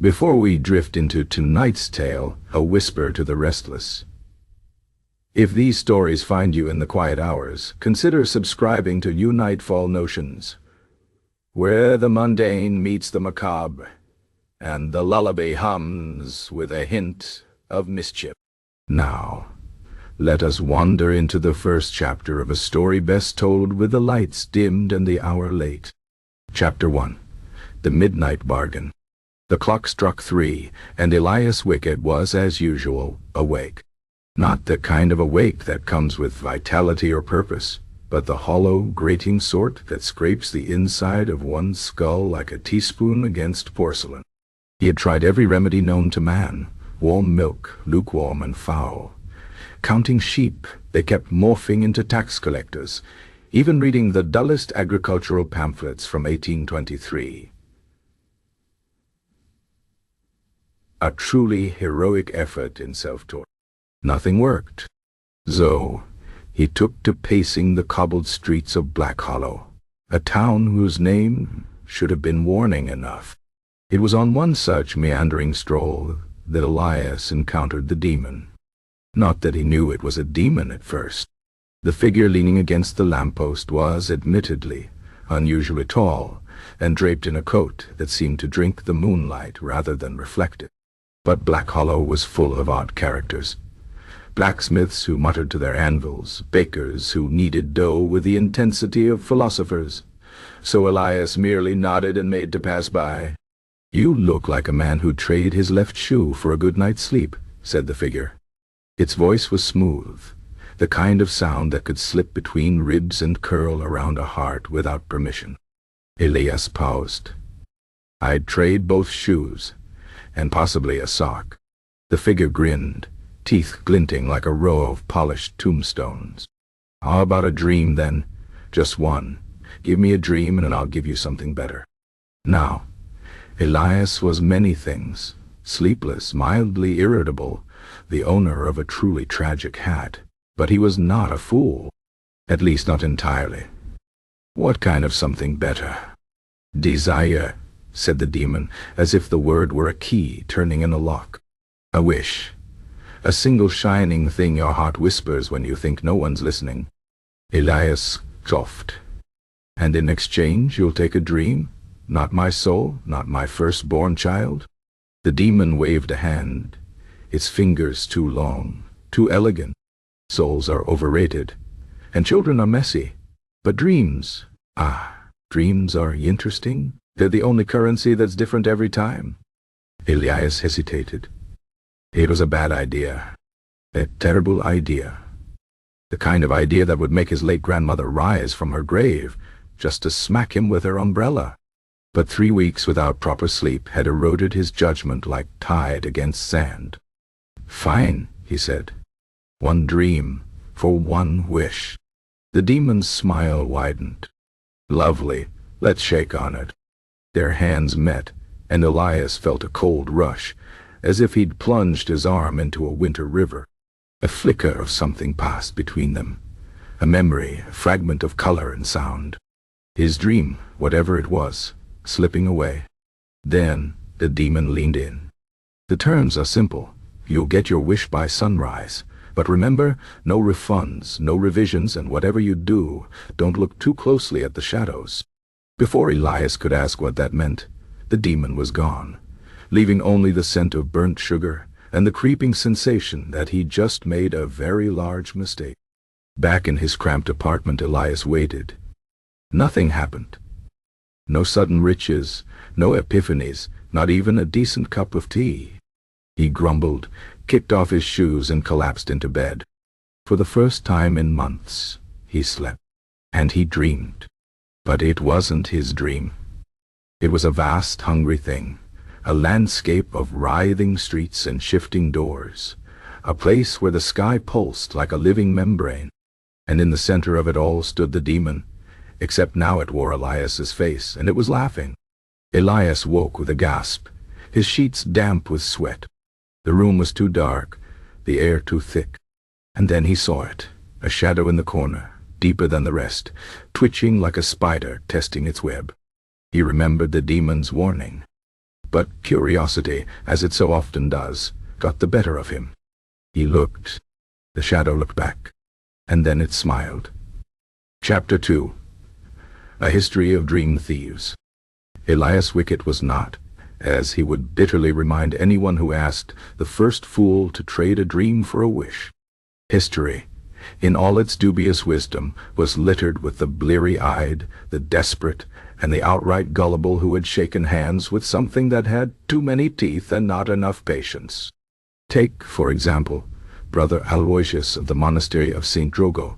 Before we drift into tonight's tale, a whisper to the restless. If these stories find you in the quiet hours, consider subscribing to New Nightfall Notions, where the mundane meets the macabre, and the lullaby hums with a hint of mischief. Now, let us wander into the first chapter of a story best told with the lights dimmed and the hour late. Chapter 1. The Midnight Bargain. The clock struck 3, and Elias Wickett was, as usual, awake. Not the kind of awake that comes with vitality or purpose, but the hollow, grating sort that scrapes the inside of one's skull like a teaspoon against porcelain. He had tried every remedy known to man, warm milk, lukewarm and foul. Counting sheep, they kept morphing into tax collectors, even reading the dullest agricultural pamphlets from 1823. A truly heroic effort in self-torture. Nothing worked. So, he took to pacing the cobbled streets of Black Hollow, a town whose name should have been warning enough. It was on one such meandering stroll that Elias encountered the demon. Not that he knew it was a demon at first. The figure leaning against the lamppost was, admittedly, unusually tall, and draped in a coat that seemed to drink the moonlight rather than reflect it. But Black Hollow was full of odd characters. Blacksmiths who muttered to their anvils, bakers who kneaded dough with the intensity of philosophers. So Elias merely nodded and made to pass by. "You look like a man who'd trade his left shoe for a good night's sleep," said the figure. Its voice was smooth, the kind of sound that could slip between ribs and curl around a heart without permission. Elias paused. "I'd trade both shoes, and possibly a sock." The figure grinned, teeth glinting like a row of polished tombstones. "How about a dream, then? Just one. Give me a dream and I'll give you something better." Now, Elias was many things: sleepless, mildly irritable, the owner of a truly tragic hat. But he was not a fool. At least not entirely. "What kind of something better?" "Desire," said the demon, as if the word were a key turning in a lock. "A wish. A single shining thing your heart whispers when you think no one's listening." Elias scoffed. "And in exchange you'll take a dream? Not my soul, not my firstborn child?" The demon waved a hand, its fingers too long, too elegant. Souls are overrated, and children are messy. But dreams, dreams are interesting. They're the only currency that's different every time. Elias hesitated. It was a bad idea. A terrible idea. The kind of idea that would make his late grandmother rise from her grave just to smack him with her umbrella. But 3 weeks without proper sleep had eroded his judgment like tide against sand. "Fine," he said. "One dream, for one wish." The demon's smile widened. "Lovely, let's shake on it." Their hands met, and Elias felt a cold rush, as if he'd plunged his arm into a winter river. A flicker of something passed between them, a memory, a fragment of color and sound. His dream, whatever it was, slipping away. Then the demon leaned in. "The terms are simple. You'll get your wish by sunrise. But remember, no refunds, no revisions, and whatever you do, don't look too closely at the shadows." Before Elias could ask what that meant, the demon was gone, leaving only the scent of burnt sugar and the creeping sensation that he'd just made a very large mistake. Back in his cramped apartment, Elias waited. Nothing happened. No sudden riches, no epiphanies, not even a decent cup of tea. He grumbled, kicked off his shoes and collapsed into bed. For the first time in months, he slept. And he dreamed. But it wasn't his dream. It was a vast, hungry thing, a landscape of writhing streets and shifting doors, a place where the sky pulsed like a living membrane. And in the center of it all stood the demon, except now it wore Elias's face, and it was laughing. Elias woke with a gasp, his sheets damp with sweat. The room was too dark, the air too thick. And then he saw it, a shadow in the corner, deeper than the rest, twitching like a spider testing its web. He remembered the demon's warning. But curiosity, as it so often does, got the better of him. He looked. The shadow looked back. And then it smiled. Chapter 2. A History of Dream Thieves. Elias Wickett was not, as he would bitterly remind anyone who asked, the first fool to trade a dream for a wish. History, in all its dubious wisdom, was littered with the bleary-eyed, the desperate, and the outright gullible who had shaken hands with something that had too many teeth and not enough patience. Take, for example, Brother Aloysius of the monastery of St. Drogo,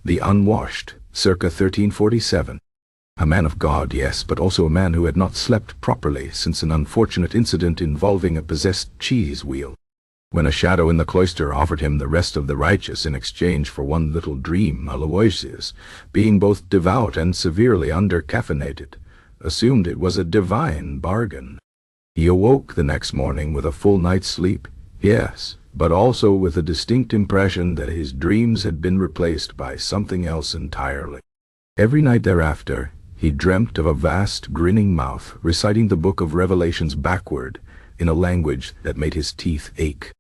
the unwashed, circa 1347. A man of God, yes, but also a man who had not slept properly since an unfortunate incident involving a possessed cheese wheel. When a shadow in the cloister offered him the rest of the righteous in exchange for one little dream, Aloysius, being both devout and severely under-caffeinated, assumed it was a divine bargain. He awoke the next morning with a full night's sleep, yes, but also with a distinct impression that his dreams had been replaced by something else entirely. Every night thereafter, he dreamt of a vast, grinning mouth reciting the book of Revelations backward in a language that made his teeth ache.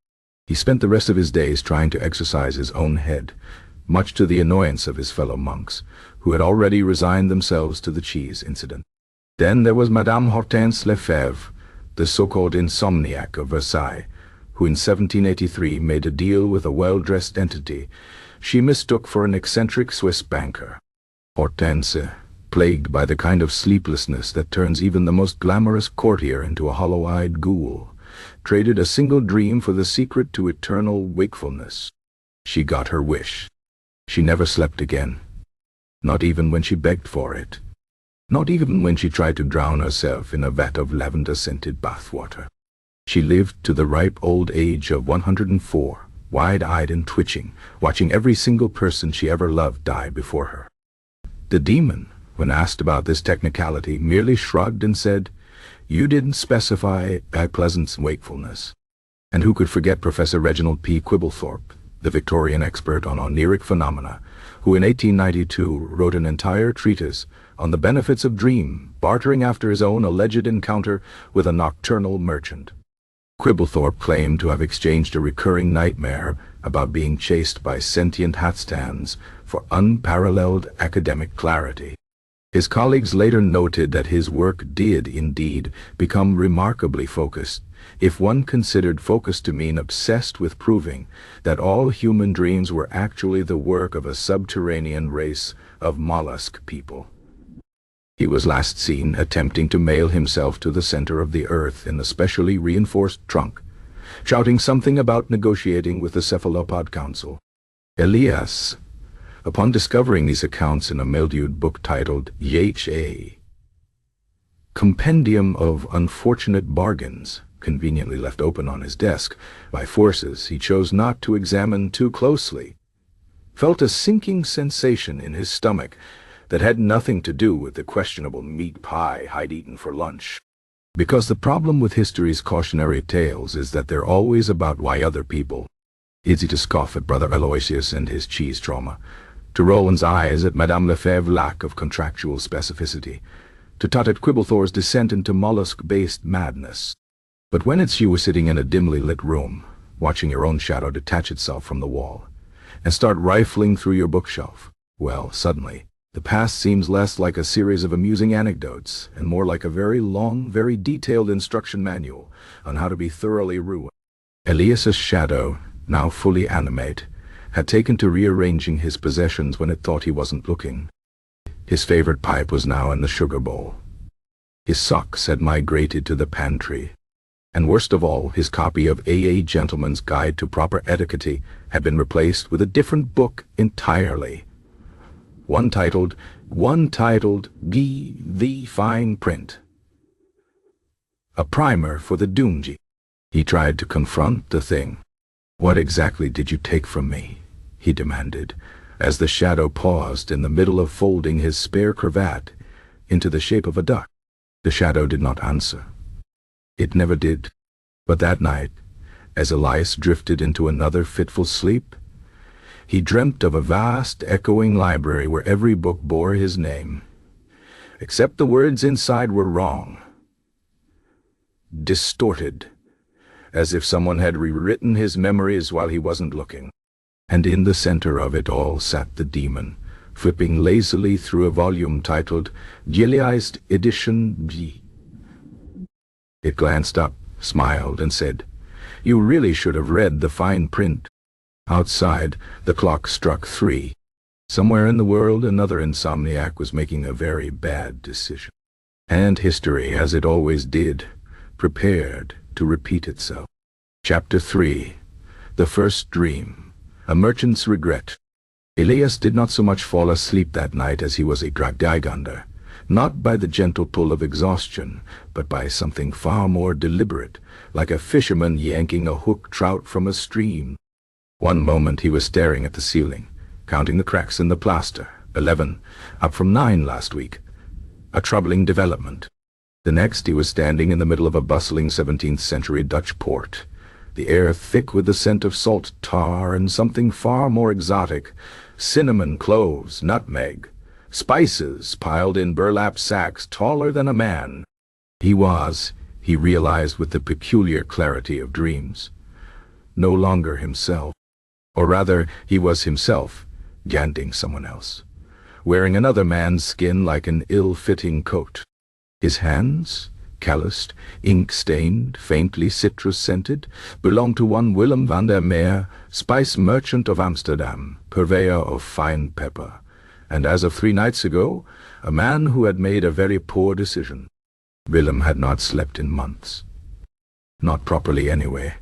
He spent the rest of his days trying to exercise his own head, much to the annoyance of his fellow monks, who had already resigned themselves to the cheese incident. Then there was Madame Hortense Lefebvre, the so-called insomniac of Versailles, who in 1783 made a deal with a well-dressed entity she mistook for an eccentric Swiss banker. Hortense, plagued by the kind of sleeplessness that turns even the most glamorous courtier into a hollow-eyed ghoul, traded a single dream for the secret to eternal wakefulness. She got her wish. She never slept again. Not even when she begged for it. Not even when she tried to drown herself in a vat of lavender-scented bathwater. She lived to the ripe old age of 104, wide-eyed and twitching, watching every single person she ever loved die before her. The demon, when asked about this technicality, merely shrugged and said, "You didn't specify a pleasant wakefulness." And who could forget Professor Reginald P. Quibblethorpe, the Victorian expert on oniric phenomena, who in 1892 wrote an entire treatise on the benefits of dream, bartering after his own alleged encounter with a nocturnal merchant. Quibblethorpe claimed to have exchanged a recurring nightmare about being chased by sentient hat-stands for unparalleled academic clarity. His colleagues later noted that his work did, indeed, become remarkably focused, if one considered focus to mean obsessed with proving that all human dreams were actually the work of a subterranean race of mollusk people. He was last seen attempting to mail himself to the center of the earth in a specially reinforced trunk, shouting something about negotiating with the Cephalopod Council. Elias, upon discovering these accounts in a mildewed book titled YHA, Compendium of Unfortunate Bargains, conveniently left open on his desk by forces he chose not to examine too closely, felt a sinking sensation in his stomach that had nothing to do with the questionable meat pie I'd eaten for lunch. Because the problem with history's cautionary tales is that they're always about why other people. Easy to scoff at Brother Aloysius and his cheese trauma, to roll one's eyes at Madame Lefebvre's lack of contractual specificity, to tut at Quibblethorpe's descent into mollusk-based madness. But when it's you sitting in a dimly lit room, watching your own shadow detach itself from the wall, and start rifling through your bookshelf, well, suddenly, the past seems less like a series of amusing anecdotes and more like a very long, very detailed instruction manual on how to be thoroughly ruined. Elias's shadow, now fully animate, had taken to rearranging his possessions when it thought he wasn't looking. His favorite pipe was now in the sugar bowl. His socks had migrated to the pantry. And worst of all, his copy of A.A. Gentleman's Guide to Proper Etiquette had been replaced with a different book entirely. One titled Be the Fine Print. A primer for the Doomji. He tried to confront the thing. "What exactly did you take from me?" he demanded, as the shadow paused in the middle of folding his spare cravat into the shape of a duck. The shadow did not answer. It never did. But that night, as Elias drifted into another fitful sleep, he dreamt of a vast, echoing library where every book bore his name, except the words inside were wrong. distorted, as if someone had rewritten his memories while he wasn't looking. And in the center of it all sat the demon, flipping lazily through a volume titled Gilead's Edition G. It glanced up, smiled, and said, "You really should have read the fine print." Outside, the clock struck 3. Somewhere in the world, another insomniac was making a very bad decision. And history, as it always did, prepared to repeat itself. Chapter 3. The First Dream. A Merchant's Regret. Elias did not so much fall asleep that night as he was dragged under, not by the gentle pull of exhaustion, but by something far more deliberate, like a fisherman yanking a hooked trout from a stream. One moment he was staring at the ceiling, counting the cracks in the plaster. 11, up from 9 last week. A troubling development. The next he was standing in the middle of a bustling 17th century Dutch port, the air thick with the scent of salt tar and something far more exotic, cinnamon, cloves, nutmeg, spices piled in burlap sacks taller than a man. He realized with the peculiar clarity of dreams, no longer himself. Or rather, he was himself, ganting someone else, wearing another man's skin like an ill-fitting coat. His hands, calloused, ink-stained, faintly citrus-scented, belonged to one Willem van der Meer, spice merchant of Amsterdam, purveyor of fine pepper, and as of 3 nights ago, a man who had made a very poor decision. Willem had not slept in months. Not properly, anyway.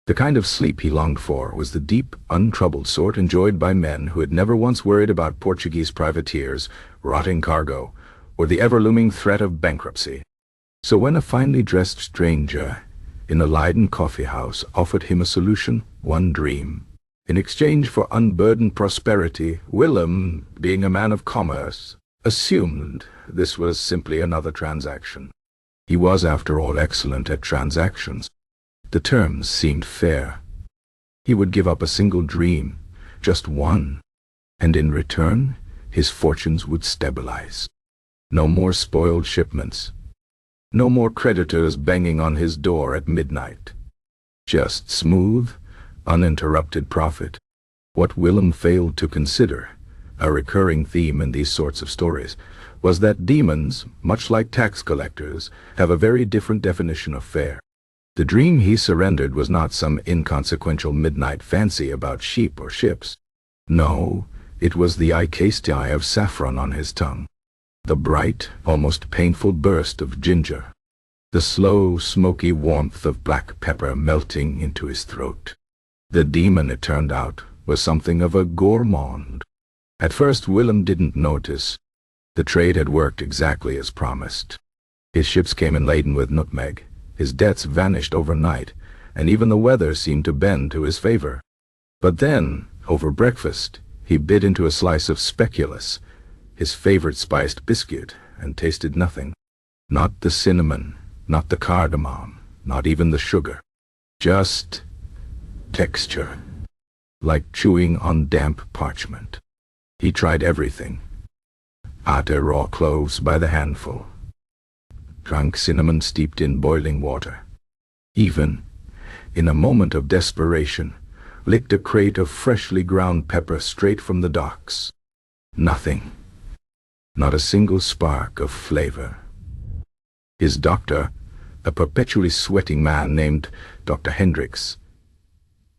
The kind of sleep he longed for was the deep, untroubled sort enjoyed by men who had never once worried about Portuguese privateers, rotting cargo, or the ever-looming threat of bankruptcy. So when a finely dressed stranger in a Leiden coffee-house offered him a solution, one dream, in exchange for unburdened prosperity, Willem, being a man of commerce, assumed this was simply another transaction. He was, after all, excellent at transactions. The terms seemed fair. He would give up a single dream, just one, and in return, his fortunes would stabilize. No more spoiled shipments. No more creditors banging on his door at midnight. Just smooth, uninterrupted profit. What Willem failed to consider, a recurring theme in these sorts of stories, was that demons, much like tax collectors, have a very different definition of fair. The dream he surrendered was not some inconsequential midnight fancy about sheep or ships. No, it was the eye of saffron on his tongue, the bright, almost painful burst of ginger, the slow, smoky warmth of black pepper melting into his throat. The demon, it turned out, was something of a gourmand. At first Willem didn't notice. The trade had worked exactly as promised. His ships came in laden with nutmeg. His debts vanished overnight, and even the weather seemed to bend to his favor. But then, over breakfast, he bit into a slice of speculous, his favorite spiced biscuit, and tasted nothing. Not the cinnamon, not the cardamom, not even the sugar. Just texture, like chewing on damp parchment. He tried everything. Ate raw cloves by the handful. Drank cinnamon steeped in boiling water. Even, in a moment of desperation, licked a crate of freshly ground pepper straight from the docks. Nothing. Not a single spark of flavor. His doctor, a perpetually sweating man named Dr. Hendricks,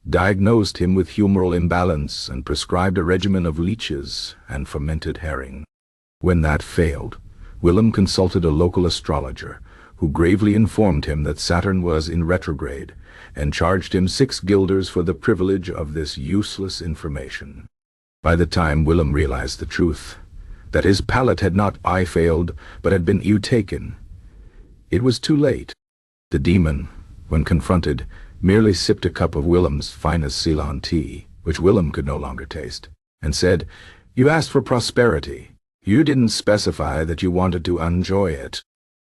diagnosed him with humoral imbalance and prescribed a regimen of leeches and fermented herring. When that failed, Willem consulted a local astrologer, who gravely informed him that Saturn was in retrograde, and charged him 6 guilders for the privilege of this useless information. By the time Willem realized the truth, that his palate had not failed, but had been taken, it was too late. The demon, when confronted, merely sipped a cup of Willem's finest Ceylon tea, which Willem could no longer taste, and said, "You asked for prosperity. You didn't specify that you wanted to enjoy it."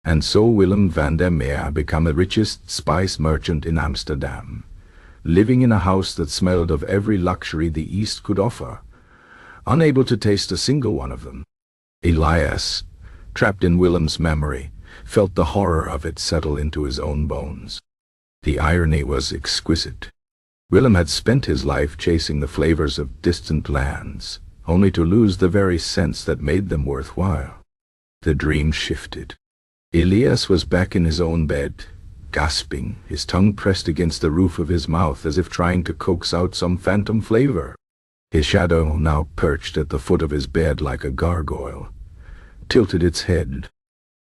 And so Willem van der Meer became the richest spice merchant in Amsterdam, living in a house that smelled of every luxury the East could offer, unable to taste a single one of them. Elias, trapped in Willem's memory, felt the horror of it settle into his own bones. The irony was exquisite. Willem had spent his life chasing the flavors of distant lands, only to lose the very sense that made them worthwhile. The dream shifted. Elias was back in his own bed, gasping, his tongue pressed against the roof of his mouth as if trying to coax out some phantom flavor. His shadow, now perched at the foot of his bed like a gargoyle, tilted its head,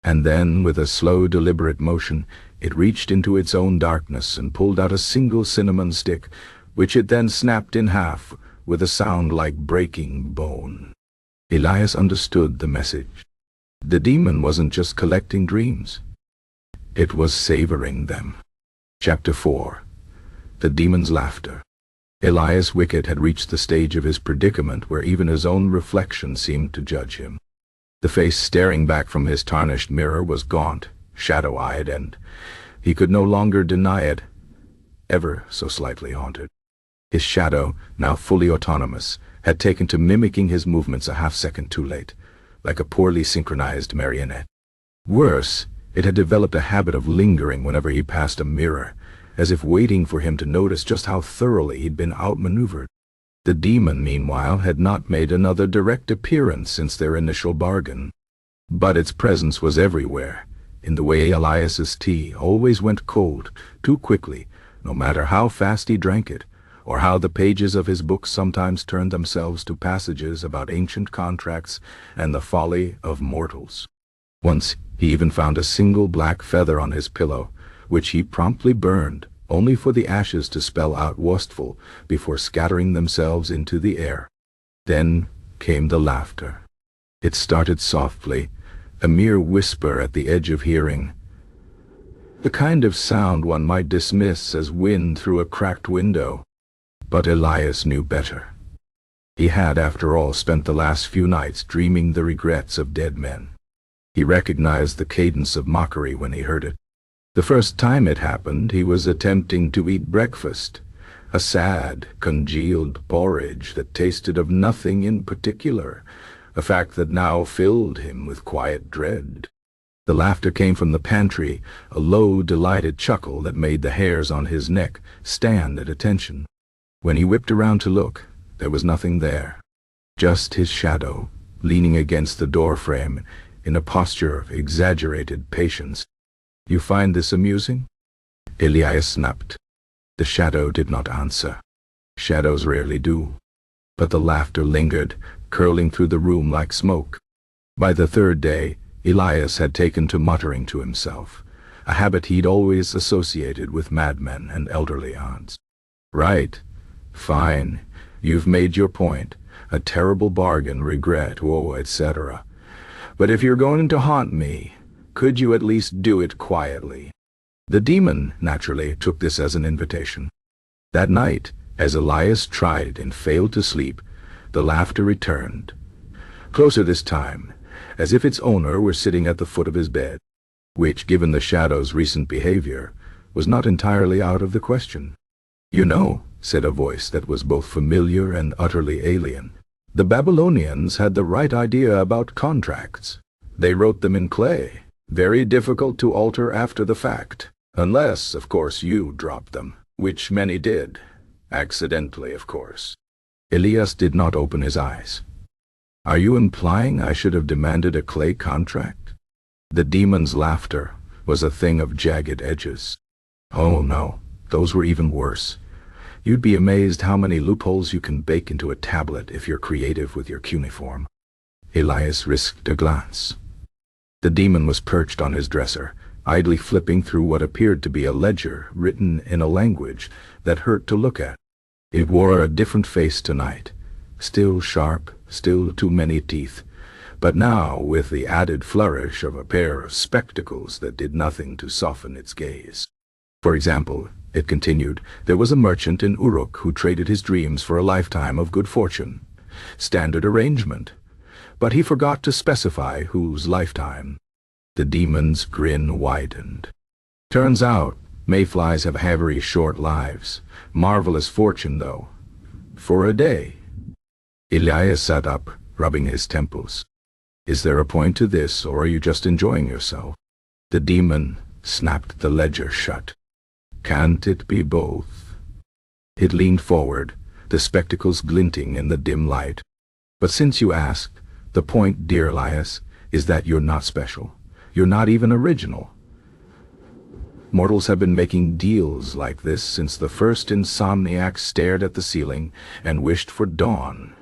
and then, with a slow, deliberate motion, it reached into its own darkness and pulled out a single cinnamon stick, which it then snapped in half with a sound like breaking bone. Elias understood the message. The demon wasn't just collecting dreams. It was savoring them. Chapter 4. The Demon's Laughter. Elias Wickett had reached the stage of his predicament where even his own reflection seemed to judge him. The face staring back from his tarnished mirror was gaunt, shadow-eyed, and he could no longer deny it, ever so slightly haunted. His shadow, now fully autonomous, had taken to mimicking his movements a half-second too late, like a poorly synchronized marionette. Worse, it had developed a habit of lingering whenever he passed a mirror, as if waiting for him to notice just how thoroughly he'd been outmaneuvered. The demon, meanwhile, had not made another direct appearance since their initial bargain. But its presence was everywhere, in the way Elias's tea always went cold, too quickly, no matter how fast he drank it, or how the pages of his books sometimes turned themselves to passages about ancient contracts and the folly of mortals. Once, he even found a single black feather on his pillow, which he promptly burned, only for the ashes to spell out wasteful before scattering themselves into the air. Then came the laughter. It started softly, a mere whisper at the edge of hearing, the kind of sound one might dismiss as wind through a cracked window. But Elias knew better. He had, after all, spent the last few nights dreaming the regrets of dead men. He recognized the cadence of mockery when he heard it. The first time it happened, he was attempting to eat breakfast, a sad, congealed porridge that tasted of nothing in particular, a fact that now filled him with quiet dread. The laughter came from the pantry, a low, delighted chuckle that made the hairs on his neck stand at attention. When he whipped around to look, there was nothing there, just his shadow, leaning against the doorframe in a posture of exaggerated patience. "You find this amusing?" Elias snapped. The shadow did not answer. Shadows rarely do. But the laughter lingered, curling through the room like smoke. By the third day, Elias had taken to muttering to himself, a habit he'd always associated with madmen and elderly aunts. "Right. Fine. You've made your point. A terrible bargain, regret, woe, etc. But if you're going to haunt me, could you at least do it quietly?" The demon, naturally, took this as an invitation. That night, as Elias tried and failed to sleep, the laughter returned. Closer this time, as if its owner were sitting at the foot of his bed, which, given the shadow's recent behavior, was not entirely out of the question. "You know," said a voice that was both familiar and utterly alien, "the Babylonians had the right idea about contracts. They wrote them in clay, very difficult to alter after the fact, unless, of course, you dropped them, which many did. Accidentally, of course." Elias did not open his eyes. "Are you implying I should have demanded a clay contract?" The demon's laughter was a thing of jagged edges. "Oh no, those were even worse. You'd be amazed how many loopholes you can bake into a tablet if you're creative with your cuneiform." Elias risked a glance. The demon was perched on his dresser, idly flipping through what appeared to be a ledger written in a language that hurt to look at. It wore a different face tonight, still sharp, still too many teeth, but now with the added flourish of a pair of spectacles that did nothing to soften its gaze. "For example," it continued, "there was a merchant in Uruk who traded his dreams for a lifetime of good fortune. Standard arrangement. But he forgot to specify whose lifetime." The demon's grin widened. "Turns out, mayflies have very short lives. Marvelous fortune, though. For a day." Elias sat up, rubbing his temples. "Is there a point to this, or are you just enjoying yourself?" The demon snapped the ledger shut. Can't it be both? It leaned forward, the spectacles glinting in the dim light. But since you ask, the point, dear Elias, is that you're not special. You're not even original. Mortals have been making deals like this since the first insomniacs stared at the ceiling and wished for dawn.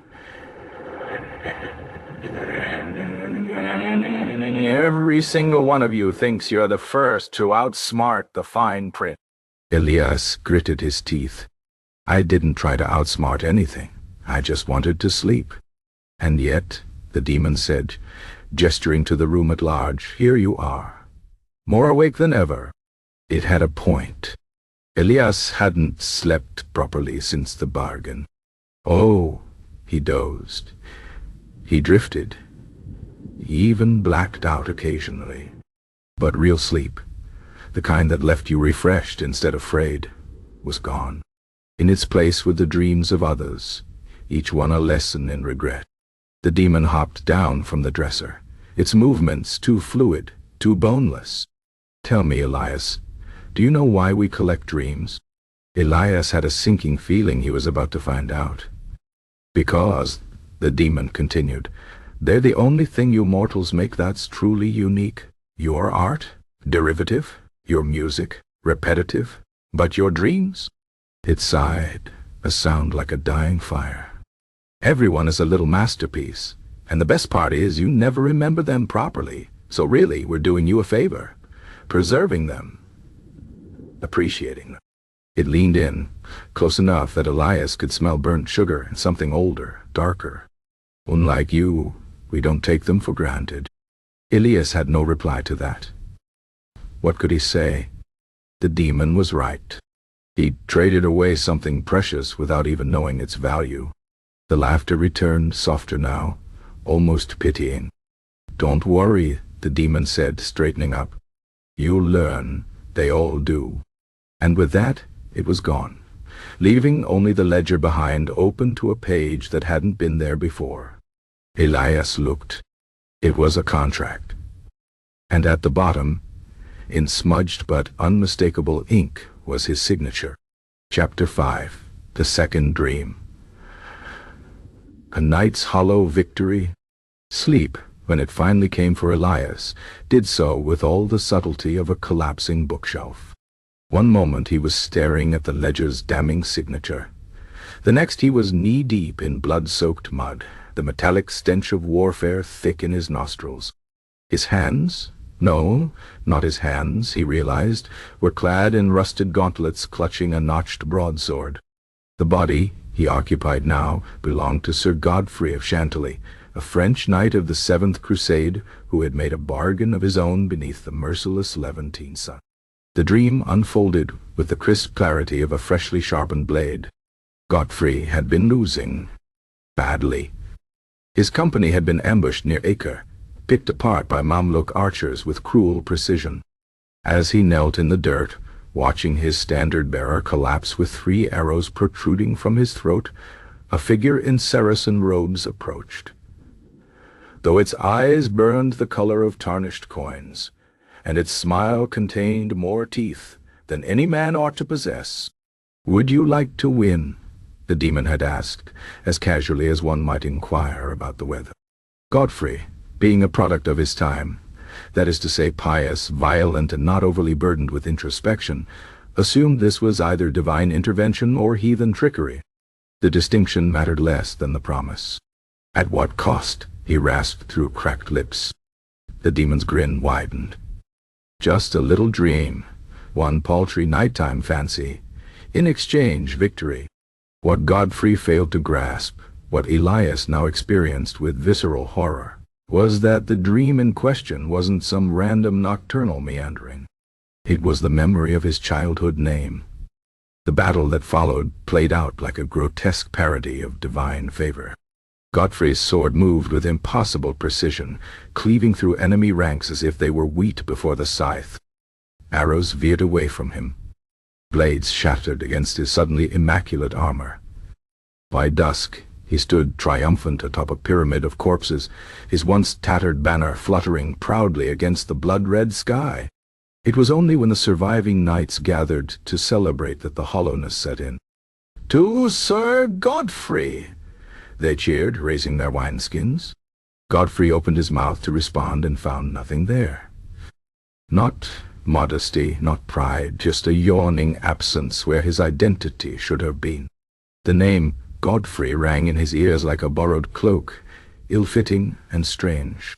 Every single one of you thinks you're the first to outsmart the fine print. Elias gritted his teeth. I didn't try to outsmart anything. I just wanted to sleep. And yet, the demon said, gesturing to the room at large, here you are. More awake than ever. It had a point. Elias hadn't slept properly since the bargain. Oh, he dozed. He drifted. He even blacked out occasionally. But real sleep, the kind that left you refreshed instead of frayed, was gone. In its place were the dreams of others, each one a lesson in regret. The demon hopped down from the dresser, its movements too fluid, too boneless. Tell me, Elias, do you know why we collect dreams? Elias had a sinking feeling he was about to find out. Because, the demon continued, they're the only thing you mortals make that's truly unique. Your art, derivative, your music, repetitive, but your dreams? It sighed, a sound like a dying fire. Everyone is a little masterpiece, and the best part is you never remember them properly, so really we're doing you a favor, preserving them, appreciating them. It leaned in, close enough that Elias could smell burnt sugar and something older, darker. Unlike you, we don't take them for granted. Elias had no reply to that. What could he say? The demon was right. He traded away something precious without even knowing its value. The laughter returned, softer now, almost pitying. Don't worry, the demon said, straightening up. You'll learn, they all do. And with that, it was gone, leaving only the ledger behind open to a page that hadn't been there before. Elias looked. It was a contract. And at the bottom, in smudged but unmistakable ink, was his signature. Chapter 5, The Second Dream. A night's hollow victory. Sleep, when it finally came for Elias, did so with all the subtlety of a collapsing bookshelf. One moment he was staring at the ledger's damning signature. The next he was knee-deep in blood-soaked mud, the metallic stench of warfare thick in his nostrils. His hands? No, not his hands, he realized, were clad in rusted gauntlets clutching a notched broadsword. The body he occupied now belonged to Sir Godfrey of Chantilly, a French knight of the 7th Crusade who had made a bargain of his own beneath the merciless Levantine sun. The dream unfolded with the crisp clarity of a freshly sharpened blade. Godfrey had been losing. Badly. His company had been ambushed near Acre, picked apart by Mamluk archers with cruel precision. As he knelt in the dirt, watching his standard-bearer collapse with 3 arrows protruding from his throat, a figure in Saracen robes approached. Though its eyes burned the color of tarnished coins, and its smile contained more teeth than any man ought to possess. Would you like to win? The demon had asked, as casually as one might inquire about the weather. Godfrey, being a product of his time, that is to say pious, violent, and not overly burdened with introspection, assumed this was either divine intervention or heathen trickery. The distinction mattered less than the promise. At what cost? He rasped through cracked lips. The demon's grin widened. Just a little dream, one paltry nighttime fancy. In exchange, victory. What Godfrey failed to grasp, what Elias now experienced with visceral horror, was that the dream in question wasn't some random nocturnal meandering. It was the memory of his childhood name. The battle that followed played out like a grotesque parody of divine favor. Godfrey's sword moved with impossible precision, cleaving through enemy ranks as if they were wheat before the scythe. Arrows veered away from him. Blades shattered against his suddenly immaculate armor. By dusk, he stood triumphant atop a pyramid of corpses, his once tattered banner fluttering proudly against the blood-red sky. It was only when the surviving knights gathered to celebrate that the hollowness set in. "To Sir Godfrey!" they cheered, raising their wineskins. Godfrey opened his mouth to respond and found nothing there. Not modesty, not pride, just a yawning absence where his identity should have been. The name Godfrey rang in his ears like a borrowed cloak, ill-fitting and strange.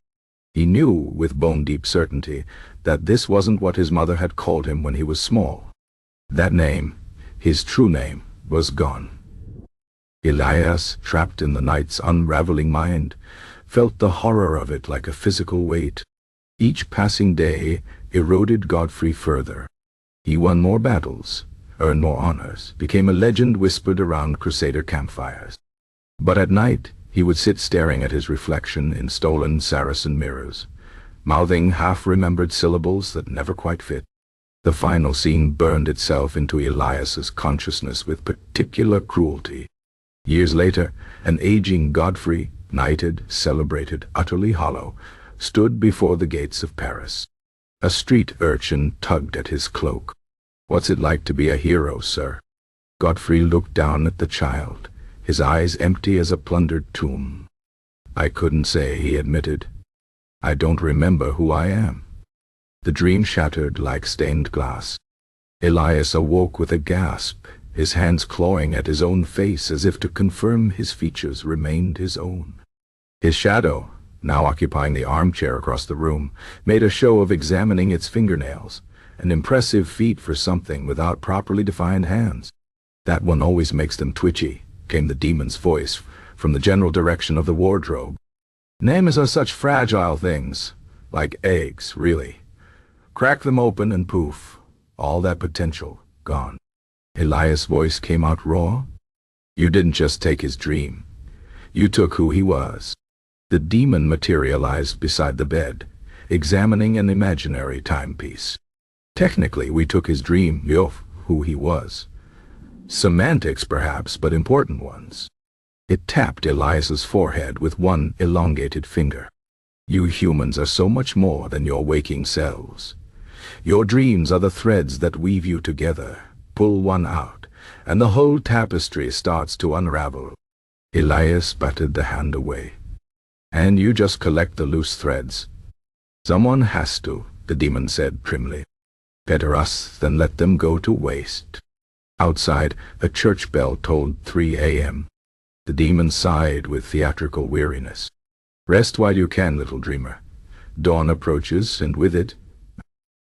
He knew with bone-deep certainty that this wasn't what his mother had called him when he was small. That name, his true name, was gone. Elias, trapped in the night's unraveling mind, felt the horror of it like a physical weight. Each passing day eroded Godfrey further. He won more battles, earned more honors, became a legend whispered around Crusader campfires. But at night, he would sit staring at his reflection in stolen Saracen mirrors, mouthing half-remembered syllables that never quite fit. The final scene burned itself into Elias's consciousness with particular cruelty. Years later, an aging Godfrey, knighted, celebrated, utterly hollow, stood before the gates of Paris. A street urchin tugged at his cloak. "What's it like to be a hero, sir?" Godfrey looked down at the child, his eyes empty as a plundered tomb. "I couldn't say," he admitted. "I don't remember who I am." The dream shattered like stained glass. Elias awoke with a gasp, his hands clawing at his own face as if to confirm his features remained his own. His shadow, now occupying the armchair across the room, made a show of examining its fingernails, an impressive feat for something without properly defined hands. "That one always makes them twitchy," came the demon's voice from the general direction of the wardrobe. "Names are such fragile things, like eggs, really. Crack them open and poof, all that potential gone." Elias' voice came out raw. "You didn't just take his dream. You took who he was." The demon materialized beside the bed, examining an imaginary timepiece. "Technically, we took his dream, who he was. Semantics, perhaps, but important ones." It tapped Elias's forehead with one elongated finger. "You humans are so much more than your waking selves. Your dreams are the threads that weave you together. Pull one out, and the whole tapestry starts to unravel." Elias batted the hand away. "And you just collect the loose threads." "Someone has to," the demon said primly. "Better us than let them go to waste." Outside, a church bell tolled 3 a.m. The demon sighed with theatrical weariness. "Rest while you can, little dreamer. Dawn approaches, and with it—"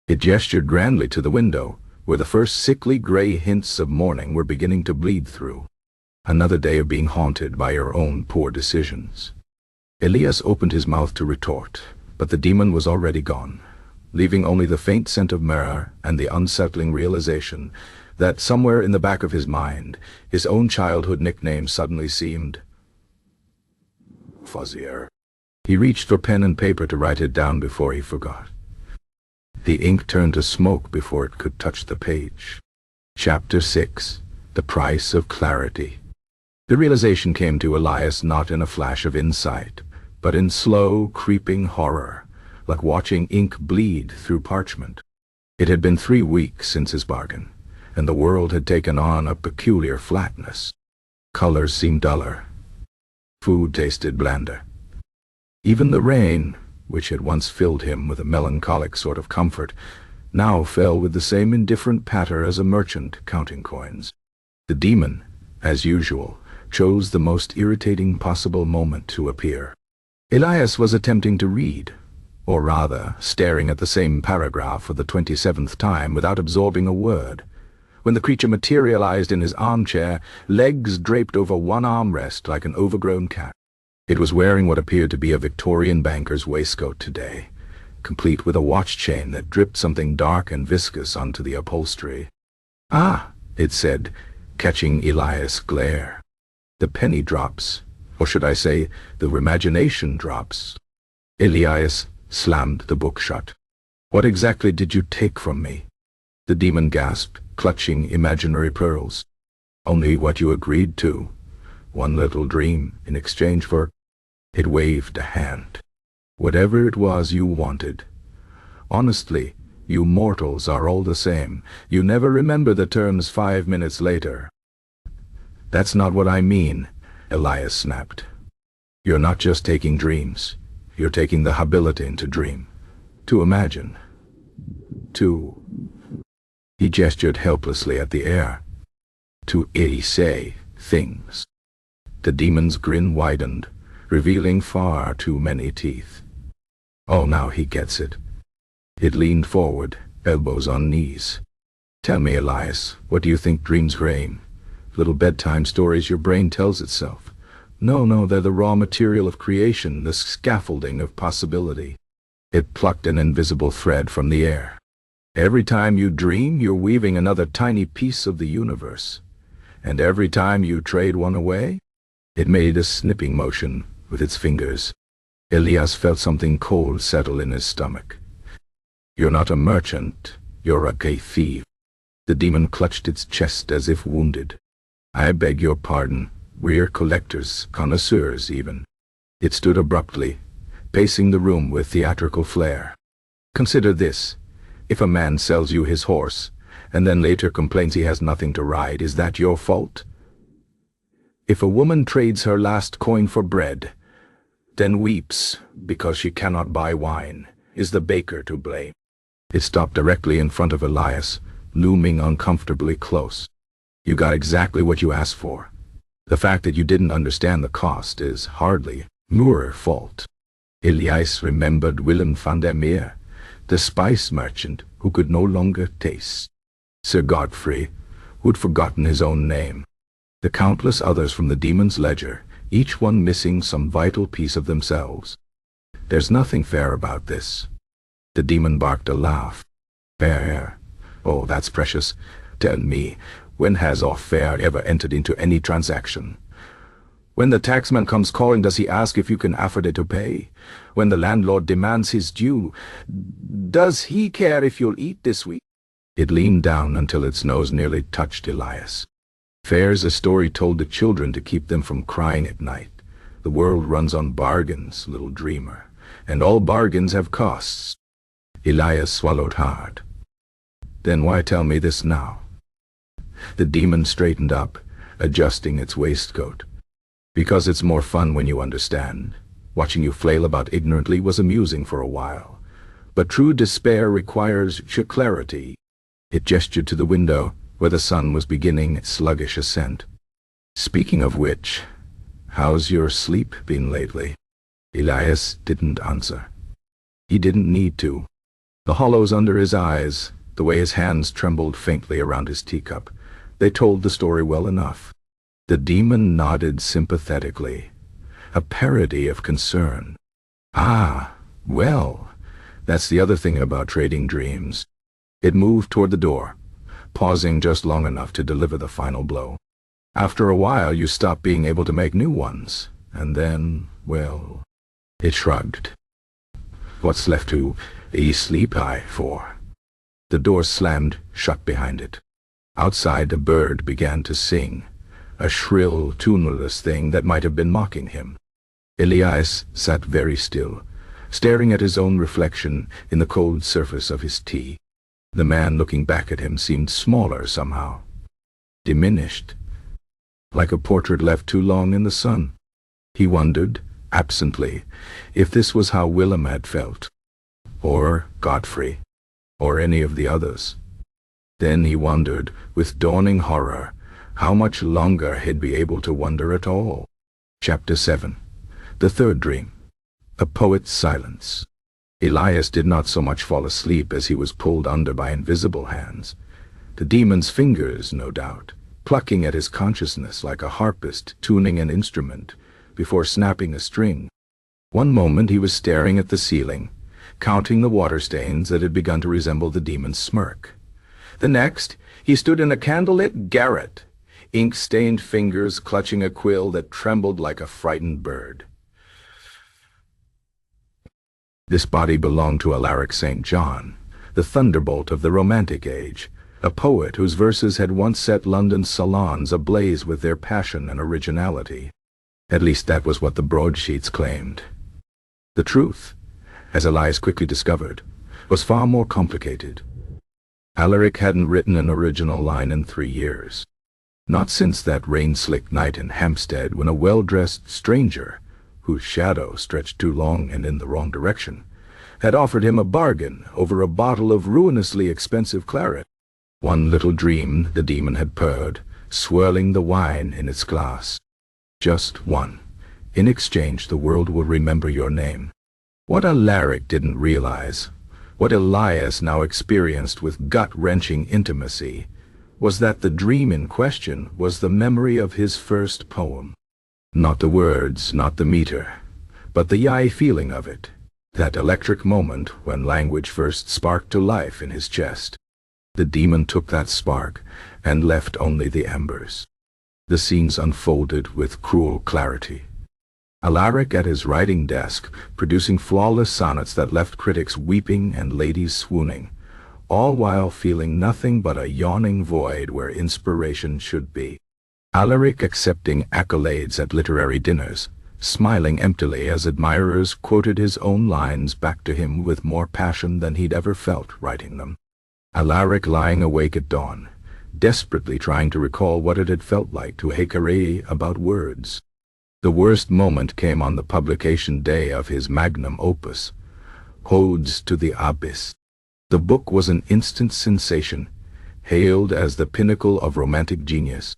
It gestured grandly to the window, where the first sickly gray hints of morning were beginning to bleed through. "Another day of being haunted by your own poor decisions." Elias opened his mouth to retort, but the demon was already gone, leaving only the faint scent of myrrh and the unsettling realization that somewhere in the back of his mind, his own childhood nickname suddenly seemed fuzzier. He reached for pen and paper to write it down before he forgot. The ink turned to smoke before it could touch the page. Chapter 6. The Price of Clarity. The realization came to Elias not in a flash of insight, but in slow, creeping horror, like watching ink bleed through parchment. It had been 3 weeks since his bargain, and the world had taken on a peculiar flatness. Colors seemed duller. Food tasted blander. Even the rain, which had once filled him with a melancholic sort of comfort, now fell with the same indifferent patter as a merchant counting coins. The demon, as usual, chose the most irritating possible moment to appear. Elias was attempting to read, or rather, staring at the same paragraph for the 27th time without absorbing a word, when the creature materialized in his armchair, legs draped over one armrest like an overgrown cat. It was wearing what appeared to be a Victorian banker's waistcoat today, complete with a watch chain that dripped something dark and viscous onto the upholstery. "Ah," it said, catching Elias' glare. "The penny drops, or should I say, the imagination drops." Elias slammed the book shut. "What exactly did you take from me?" The demon gasped, clutching imaginary pearls. "Only what you agreed to. One little dream in exchange for—" It waved a hand. "Whatever it was you wanted. Honestly, You mortals are all the same. You never remember the terms 5 minutes later. That's not what I mean, Elias snapped. You're not just taking dreams. You're taking the ability to dream, to imagine, to... He gestured helplessly at the air. To say things. The demon's grin widened, revealing far too many teeth. Oh, now he gets it. It leaned forward, elbows on knees. Tell me, Elias, what do you think dreams claim? Little bedtime stories your brain tells itself. No, they're the raw material of creation, the scaffolding of possibility. It plucked an invisible thread from the air. Every time you dream, you're weaving another tiny piece of the universe. And every time you trade one away, it made a snipping motion with its fingers. Elias felt something cold settle in his stomach. You're not a merchant, you're a thief. The demon clutched its chest as if wounded. I beg your pardon, we're collectors, connoisseurs even. It stood abruptly, pacing the room with theatrical flair. Consider this. If a man sells you his horse, and then later complains he has nothing to ride, is that your fault? If a woman trades her last coin for bread, then weeps because she cannot buy wine, is the baker to blame? It stopped directly in front of Elias, looming uncomfortably close. You got exactly what you asked for. The fact that you didn't understand the cost is hardly your fault. Elias remembered Willem van der Meer, the spice merchant who could no longer taste. Sir Godfrey, who'd forgotten his own name. The countless others from the demon's ledger, each one missing some vital piece of themselves. There's nothing fair about this. The demon barked a laugh. Fair? Oh, that's precious. Tell me, when has off-fair ever entered into any transaction? When the taxman comes calling, does he ask if you can afford it to pay? When the landlord demands his due, does he care if you'll eat this week? It leaned down until its nose nearly touched Elias. Fair's a story told to children to keep them from crying at night. The world runs on bargains, little dreamer, and all bargains have costs. Elias swallowed hard. Then why tell me this now? The demon straightened up, adjusting its waistcoat. Because it's more fun when you understand. Watching you flail about ignorantly was amusing for a while. But true despair requires clarity. It gestured to the window, where the sun was beginning its sluggish ascent. Speaking of which, how's your sleep been lately? Elias didn't answer. He didn't need to. The hollows under his eyes, the way his hands trembled faintly around his teacup, they told the story well enough. The demon nodded sympathetically, a parody of concern. Ah, well, that's the other thing about trading dreams. It moved toward the door, pausing just long enough to deliver the final blow. After a while, you stop being able to make new ones, and then, well... It shrugged. What's left to sleep for? The door slammed shut behind it. Outside, a bird began to sing, a shrill, tuneless thing that might have been mocking him. Elias sat very still, staring at his own reflection in the cold surface of his tea. The man looking back at him seemed smaller somehow, diminished, like a portrait left too long in the sun. He wondered, absently, if this was how Willem had felt, or Godfrey, or any of the others. Then he wondered, with dawning horror, how much longer he'd be able to wonder at all. Chapter 7. The Third Dream. A Poet's Silence. Elias did not so much fall asleep as he was pulled under by invisible hands. The demon's fingers, no doubt, plucking at his consciousness like a harpist tuning an instrument before snapping a string. One moment he was staring at the ceiling, counting the water stains that had begun to resemble the demon's smirk. The next, he stood in a candlelit garret, ink-stained fingers clutching a quill that trembled like a frightened bird. This body belonged to Alaric St. John, the thunderbolt of the Romantic Age, a poet whose verses had once set London's salons ablaze with their passion and originality. At least that was what the broadsheets claimed. The truth, as Elias quickly discovered, was far more complicated. Alaric hadn't written an original line in 3 years. Not since that rain-slicked night in Hampstead when a well-dressed stranger, whose shadow stretched too long and in the wrong direction, had offered him a bargain over a bottle of ruinously expensive claret. One little dream, the demon had purred, swirling the wine in its glass. Just one. In exchange, the world will remember your name. What Alaric didn't realize, what Elias now experienced with gut-wrenching intimacy, was that the dream in question was the memory of his first poem. Not the words, not the meter, but the eye feeling of it. That electric moment when language first sparked to life in his chest. The demon took that spark and left only the embers. The scenes unfolded with cruel clarity. Alaric at his writing desk, producing flawless sonnets that left critics weeping and ladies swooning, all while feeling nothing but a yawning void where inspiration should be. Alaric accepting accolades at literary dinners, smiling emptily as admirers quoted his own lines back to him with more passion than he'd ever felt writing them. Alaric lying awake at dawn, desperately trying to recall what it had felt like to hackerei about words. The worst moment came on the publication day of his magnum opus, Odes to the Abyss. The book was an instant sensation, hailed as the pinnacle of romantic genius.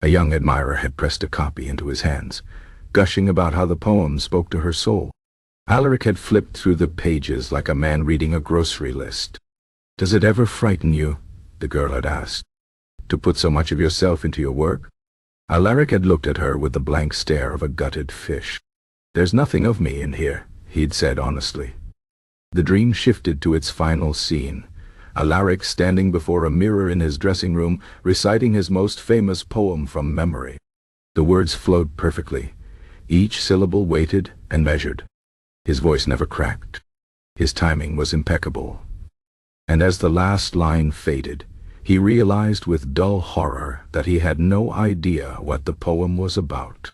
A young admirer had pressed a copy into his hands, gushing about how the poem spoke to her soul. Alaric had flipped through the pages like a man reading a grocery list. "Does it ever frighten you?" the girl had asked. "To put so much of yourself into your work?" Alaric had looked at her with the blank stare of a gutted fish. "There's nothing of me in here," he'd said honestly. The dream shifted to its final scene. Alaric standing before a mirror in his dressing room, reciting his most famous poem from memory. The words flowed perfectly, each syllable weighted and measured. His voice never cracked. His timing was impeccable. And as the last line faded, he realized with dull horror that he had no idea what the poem was about.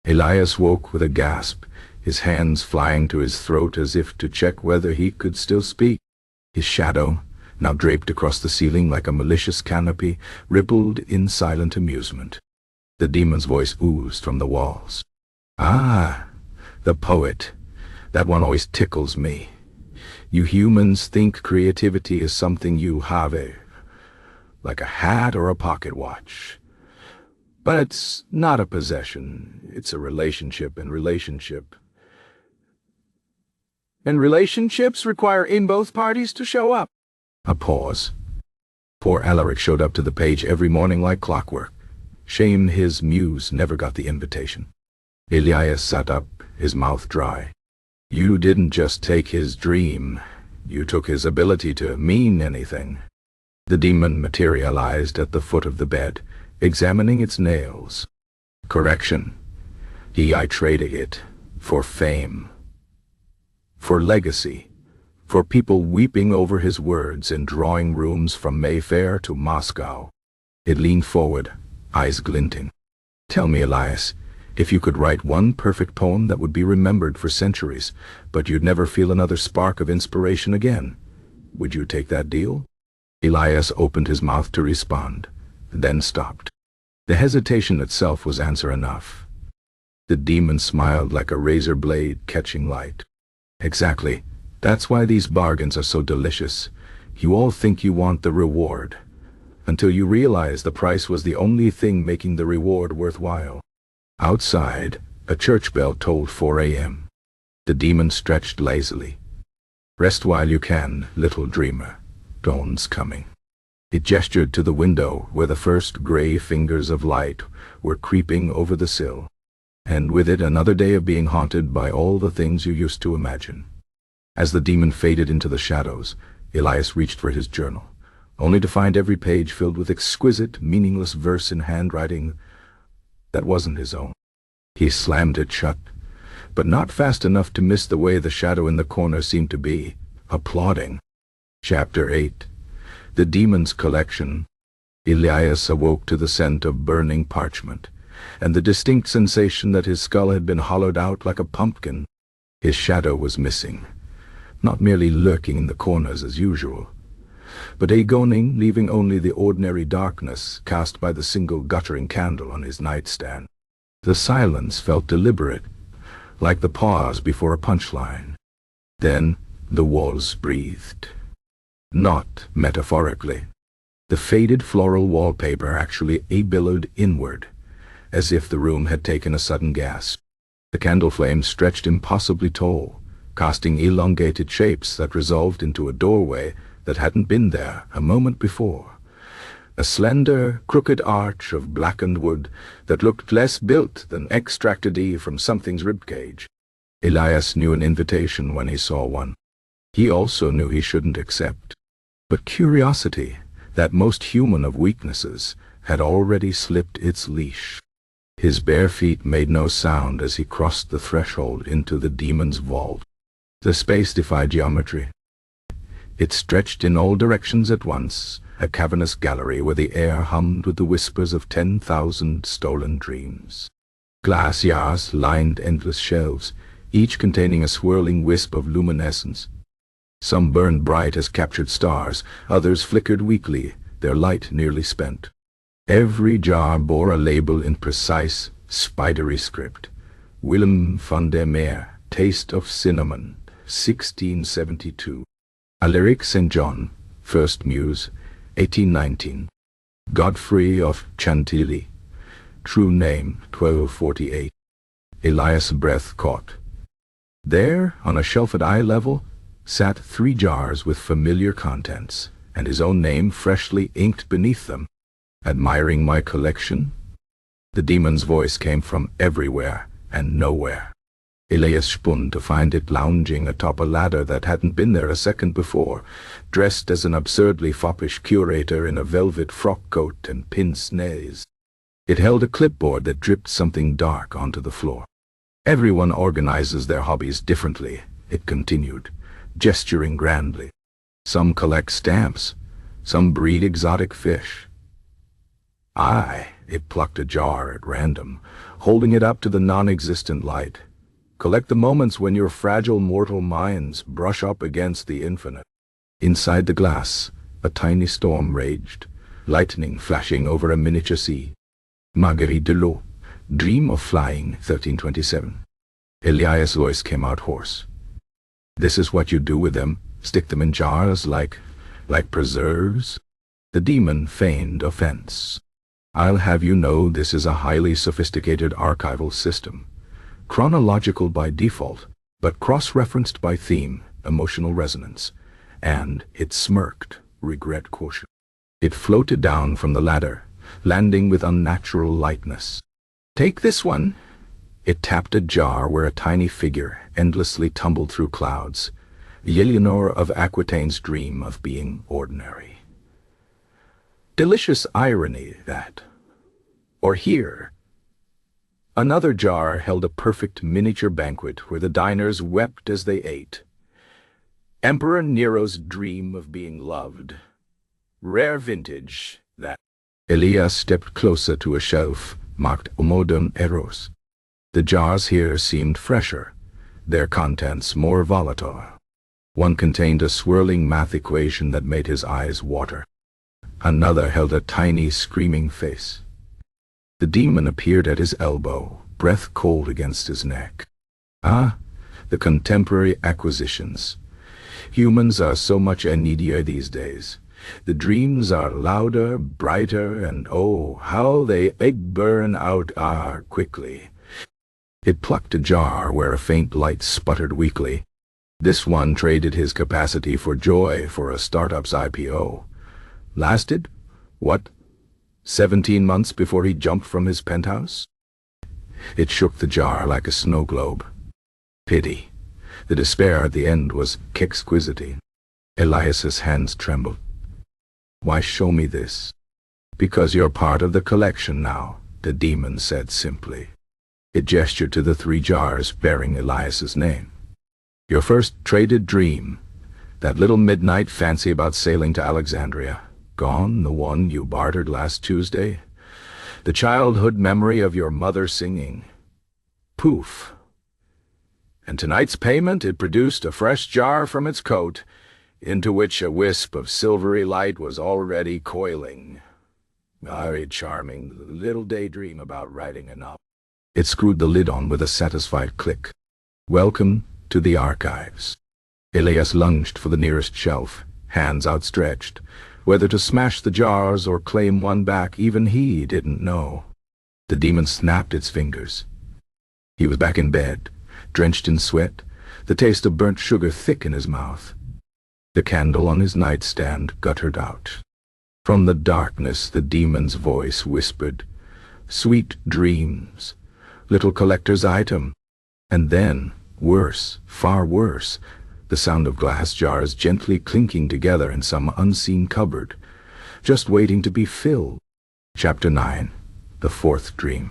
Elias woke with a gasp, his hands flying to his throat as if to check whether he could still speak. His shadow, now draped across the ceiling like a malicious canopy, rippled in silent amusement. The demon's voice oozed from the walls. "Ah, the poet. That one always tickles me. You humans think creativity is something you have like a hat or a pocket watch. But it's not a possession. It's a relationship, and relationships require in both parties to show up." A pause. Poor Alaric showed up to the page every morning like clockwork. Shame his muse never got the invitation. Elias sat up, his mouth dry. "You didn't just take his dream. You took his ability to mean anything." The demon materialized at the foot of the bed, examining its nails. "Correction. I traded it for fame. For legacy. For people weeping over his words in drawing rooms from Mayfair to Moscow." It leaned forward, eyes glinting. "Tell me, Elias, if you could write one perfect poem that would be remembered for centuries, but you'd never feel another spark of inspiration again, would you take that deal?" Elias opened his mouth to respond, then stopped. The hesitation itself was answer enough. The demon smiled like a razor blade catching light. "Exactly. That's why these bargains are so delicious. You all think you want the reward, until you realize the price was the only thing making the reward worthwhile." Outside, a church bell tolled 4 a.m. The demon stretched lazily. "Rest while you can, little dreamer. Dawn's coming." It gestured to the window where the first gray fingers of light were creeping over the sill, and with it another day of being haunted by all the things you used to imagine. As the demon faded into the shadows, Elias reached for his journal, only to find every page filled with exquisite, meaningless verse in handwriting that wasn't his own. He slammed it shut, but not fast enough to miss the way the shadow in the corner seemed to be, applauding. Chapter 8. The Demon's Collection. Elias awoke to the scent of burning parchment, and the distinct sensation that his skull had been hollowed out like a pumpkin. His shadow was missing. not merely lurking in the corners as usual, but agoning, leaving only the ordinary darkness cast by the single guttering candle on his nightstand. The silence felt deliberate, like the pause before a punchline. Then the walls breathed. Not metaphorically. The faded floral wallpaper actually billowed inward, as if the room had taken a sudden gasp. The candle flame stretched impossibly tall, casting elongated shapes that resolved into a doorway that hadn't been there a moment before. A slender, crooked arch of blackened wood that looked less built than extracted from something's ribcage. Elias knew an invitation when he saw one. He also knew he shouldn't accept. But curiosity, that most human of weaknesses, had already slipped its leash. His bare feet made no sound as he crossed the threshold into the demon's vault. The space defied geometry. It stretched in all directions at once, a cavernous gallery where the air hummed with the whispers of 10,000 stolen dreams. Glass jars lined endless shelves, each containing a swirling wisp of luminescence. Some burned bright as captured stars, others flickered weakly, their light nearly spent. Every jar bore a label in precise, spidery script. Willem van der Meer, Taste of Cinnamon, 1672. Alaric St. John, First Muse, 1819. Godfrey of Chantilly, True Name, 1248. Elias' breath caught. There, on a shelf at eye level, sat 3 jars with familiar contents, and his own name freshly inked beneath them. Admiring my collection? The demon's voice came from everywhere and nowhere. Elias spun to find it lounging atop a ladder that hadn't been there a second before, dressed as an absurdly foppish curator in a velvet frock coat and pince-nez. It held a clipboard that dripped something dark onto the floor. Everyone organizes their hobbies differently, it continued, gesturing grandly. Some collect stamps, some breed exotic fish. It plucked a jar at random, holding it up to the non-existent light. Collect the moments when your fragile mortal minds brush up against the infinite. Inside the glass, a tiny storm raged, lightning flashing over a miniature sea. Marguerite de l'eau, Dream of Flying, 1327. Elias' voice came out hoarse. This is what you do with them? Stick them in jars like preserves? The demon feigned offense. I'll have you know this is a highly sophisticated archival system. Chronological by default, but cross-referenced by theme, emotional resonance. And it smirked, regret quotient. It floated down from the ladder, landing with unnatural lightness. Take this one. It tapped a jar where a tiny figure endlessly tumbled through clouds. Eleanor of Aquitaine's dream of being ordinary. Delicious irony, that. Or here. Another jar held a perfect miniature banquet where the diners wept as they ate. Emperor Nero's dream of being loved. Rare vintage, that. Elias stepped closer to a shelf marked Modern Eros. The jars here seemed fresher, their contents more volatile. One contained a swirling math equation that made his eyes water. Another held a tiny, screaming face. The demon appeared at his elbow, breath cold against his neck. The contemporary acquisitions. Humans are so much needier these days. The dreams are louder, brighter, and oh, how they burn out quickly. It plucked a jar where a faint light sputtered weakly. This one traded his capacity for joy for a startup's IPO. Lasted, 17 months before he jumped from his penthouse? It shook the jar like a snow globe. Pity. The despair at the end was exquisite. Elias's hands trembled. Why show me this? Because you're part of the collection now, the demon said simply. It gestured to the 3 jars bearing Elias's name. Your first traded dream, that little midnight fancy about sailing to Alexandria, gone, the one you bartered last Tuesday. The childhood memory of your mother singing. Poof. and tonight's payment it produced a fresh jar from its coat, into which a wisp of silvery light was already coiling. Very charming little daydream about writing a novel. It screwed the lid on with a satisfied click. Welcome to the archives. Elias lunged for the nearest shelf, hands outstretched. Whether to smash the jars or claim one back, even he didn't know. The demon snapped its fingers. He was back in bed, drenched in sweat, the taste of burnt sugar thick in his mouth. The candle on his nightstand guttered out. From the darkness the demon's voice whispered, "Sweet dreams, little collector's item." And then, worse, far worse, the sound of glass jars gently clinking together in some unseen cupboard, just waiting to be filled. Chapter 9. The Fourth Dream.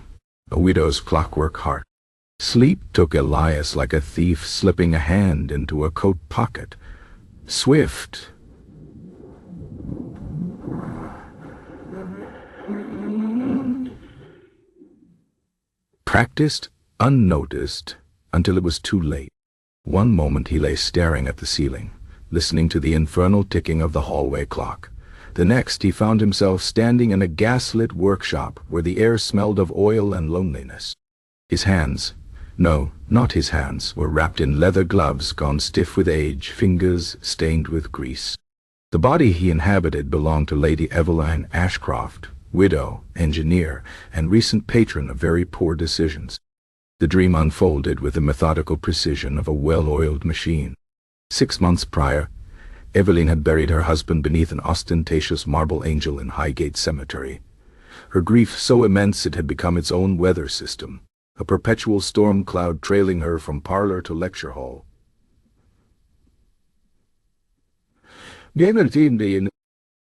A widow's clockwork heart. Sleep took Elias like a thief slipping a hand into a coat pocket. Swift. Practiced, unnoticed, until it was too late. One moment he lay staring at the ceiling, listening to the infernal ticking of the hallway clock. The next he found himself standing in a gas-lit workshop where the air smelled of oil and loneliness. His hands, no, not his hands, were wrapped in leather gloves gone stiff with age, fingers stained with grease. The body he inhabited belonged to Lady Eveline Ashcroft, widow, engineer, and recent patron of very poor decisions. The dream unfolded with the methodical precision of a well-oiled machine. 6 months prior, Eveline had buried her husband beneath an ostentatious marble angel in Highgate Cemetery. Her grief so immense it had become its own weather system, a perpetual storm cloud trailing her from parlor to lecture hall.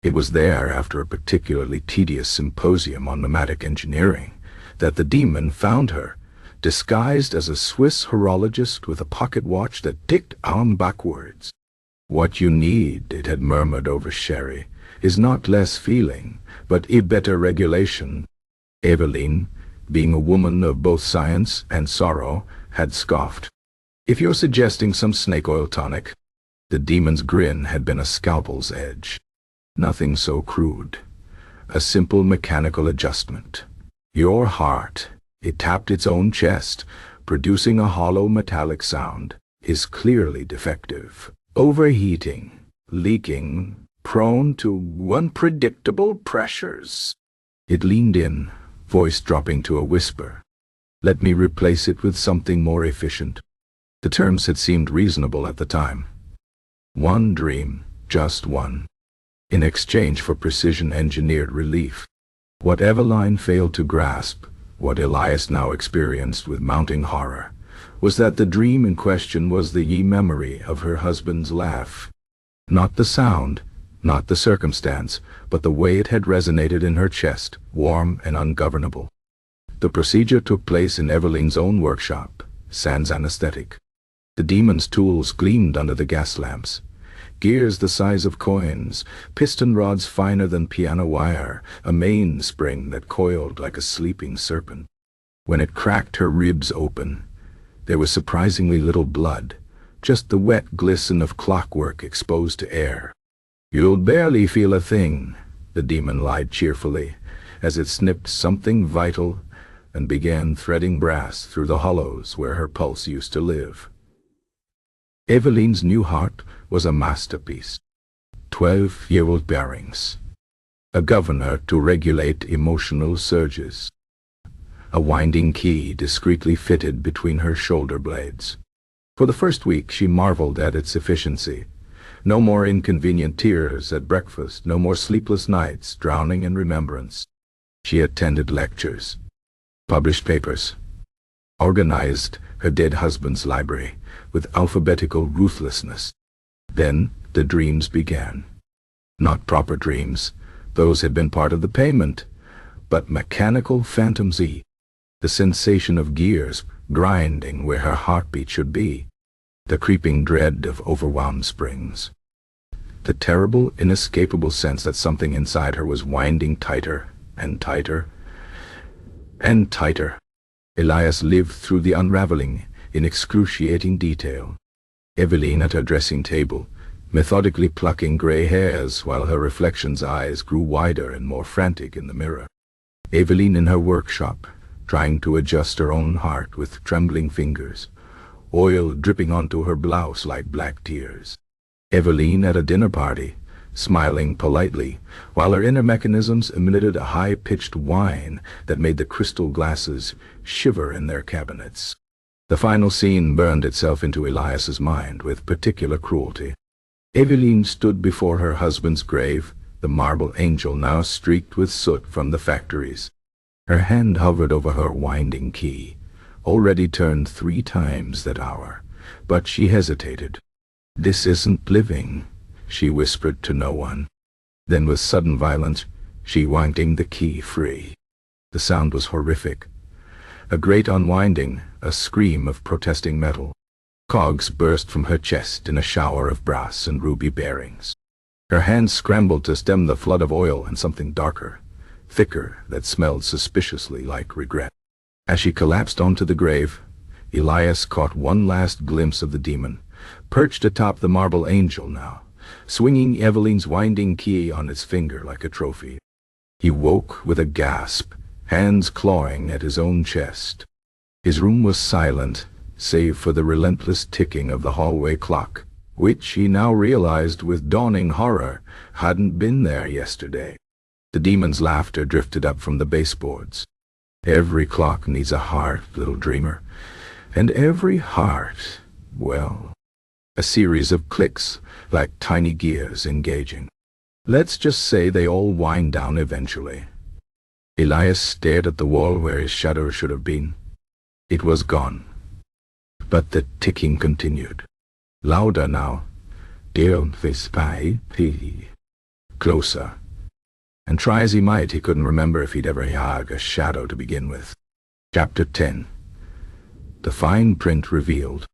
It was there, after a particularly tedious symposium on pneumatic engineering, that the demon found her, disguised as a Swiss horologist with a pocket watch that ticked on backwards. "What you need," it had murmured over sherry, "is not less feeling, but a better regulation." Eveline, being a woman of both science and sorrow, had scoffed. "If you're suggesting some snake oil tonic." The demon's grin had been a scalpel's edge. Nothing so crude. A simple mechanical adjustment. Your heart, it tapped its own chest, producing a hollow metallic sound, is clearly defective. Overheating, leaking, prone to unpredictable pressures. It leaned in, voice dropping to a whisper. "Let me replace it with something more efficient." The terms had seemed reasonable at the time. One dream, just one, in exchange for precision-engineered relief. What Eveline failed to grasp, what Elias now experienced with mounting horror, was that the dream in question was the memory of her husband's laugh. Not the sound, not the circumstance, but the way it had resonated in her chest, warm and ungovernable. The procedure took place in Eveline's own workshop, sans anesthetic. The demon's tools gleamed under the gas lamps. Gears the size of coins, piston rods finer than piano wire, a mainspring that coiled like a sleeping serpent. When it cracked her ribs open, there was surprisingly little blood, just the wet glisten of clockwork exposed to air. "You'll barely feel a thing," the demon lied cheerfully, as it snipped something vital and began threading brass through the hollows where her pulse used to live. Eveline's new heart was a masterpiece. 12-year-old bearings. A governor to regulate emotional surges. A winding key discreetly fitted between her shoulder blades. For the first week she marveled at its efficiency. No more inconvenient tears at breakfast, no more sleepless nights drowning in remembrance. She attended lectures, published papers, organized her dead husband's library with alphabetical ruthlessness. Then the dreams began. Not proper dreams, those had been part of the payment, but mechanical phantoms. The sensation of gears grinding where her heartbeat should be, the creeping dread of overwound springs, the terrible, inescapable sense that something inside her was winding tighter and tighter and tighter. Elias lived through the unraveling, in excruciating detail. Eveline at her dressing table, methodically plucking gray hairs while her reflection's eyes grew wider and more frantic in the mirror. Eveline in her workshop, trying to adjust her own heart with trembling fingers, oil dripping onto her blouse like black tears. Eveline at a dinner party, smiling politely, while her inner mechanisms emitted a high-pitched whine that made the crystal glasses shiver in their cabinets. The final scene burned itself into Elias's mind with particular cruelty. Eveline stood before her husband's grave, the marble angel now streaked with soot from the factories. Her hand hovered over her winding key, already turned 3 times that hour, but she hesitated. "This isn't living," she whispered to no one. Then with sudden violence, she winding the key free. The sound was horrific. A great unwinding, a scream of protesting metal. Cogs burst from her chest in a shower of brass and ruby bearings. Her hands scrambled to stem the flood of oil and something darker, thicker, that smelled suspiciously like regret. As she collapsed onto the grave, Elias caught one last glimpse of the demon, perched atop the marble angel now, swinging Eveline's winding key on its finger like a trophy. He woke with a gasp, hands clawing at his own chest. His room was silent, save for the relentless ticking of the hallway clock, which he now realized with dawning horror hadn't been there yesterday. The demon's laughter drifted up from the baseboards. "Every clock needs a heart, little dreamer, and every heart, well, a series of clicks like tiny gears engaging. Let's just say they all wind down eventually." Elias stared at the wall where his shadow should have been. It was gone. But the ticking continued. Louder now. Closer. And try as he might, he couldn't remember if he'd ever had a shadow to begin with. Chapter 10. The fine print revealed.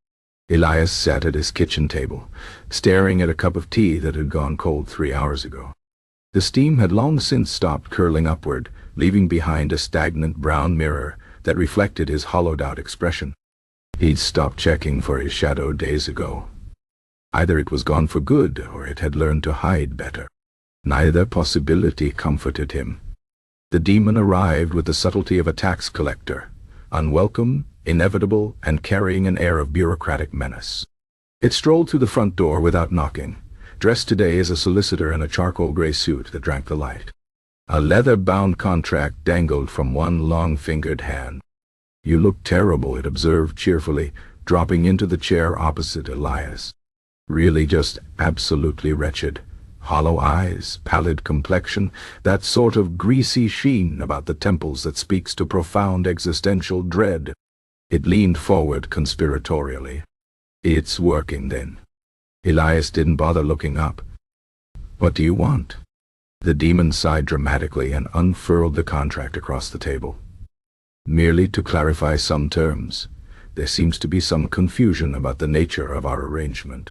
Elias sat at his kitchen table, staring at a cup of tea that had gone cold 3 hours ago. The steam had long since stopped curling upward, leaving behind a stagnant brown mirror that reflected his hollowed-out expression. He'd stopped checking for his shadow days ago. Either it was gone for good, or it had learned to hide better. Neither possibility comforted him. The demon arrived with the subtlety of a tax collector, unwelcome, inevitable, and carrying an air of bureaucratic menace. It strolled through the front door without knocking, dressed today as a solicitor in a charcoal gray suit that drank the light. A leather-bound contract dangled from one long-fingered hand. "You look terrible," it observed cheerfully, dropping into the chair opposite Elias. "Really just absolutely wretched. Hollow eyes, pallid complexion, that sort of greasy sheen about the temples that speaks to profound existential dread." It leaned forward conspiratorially. "It's working, then." Elias didn't bother looking up. "What do you want?" The demon sighed dramatically and unfurled the contract across the table. "Merely to clarify some terms. There seems to be some confusion about the nature of our arrangement."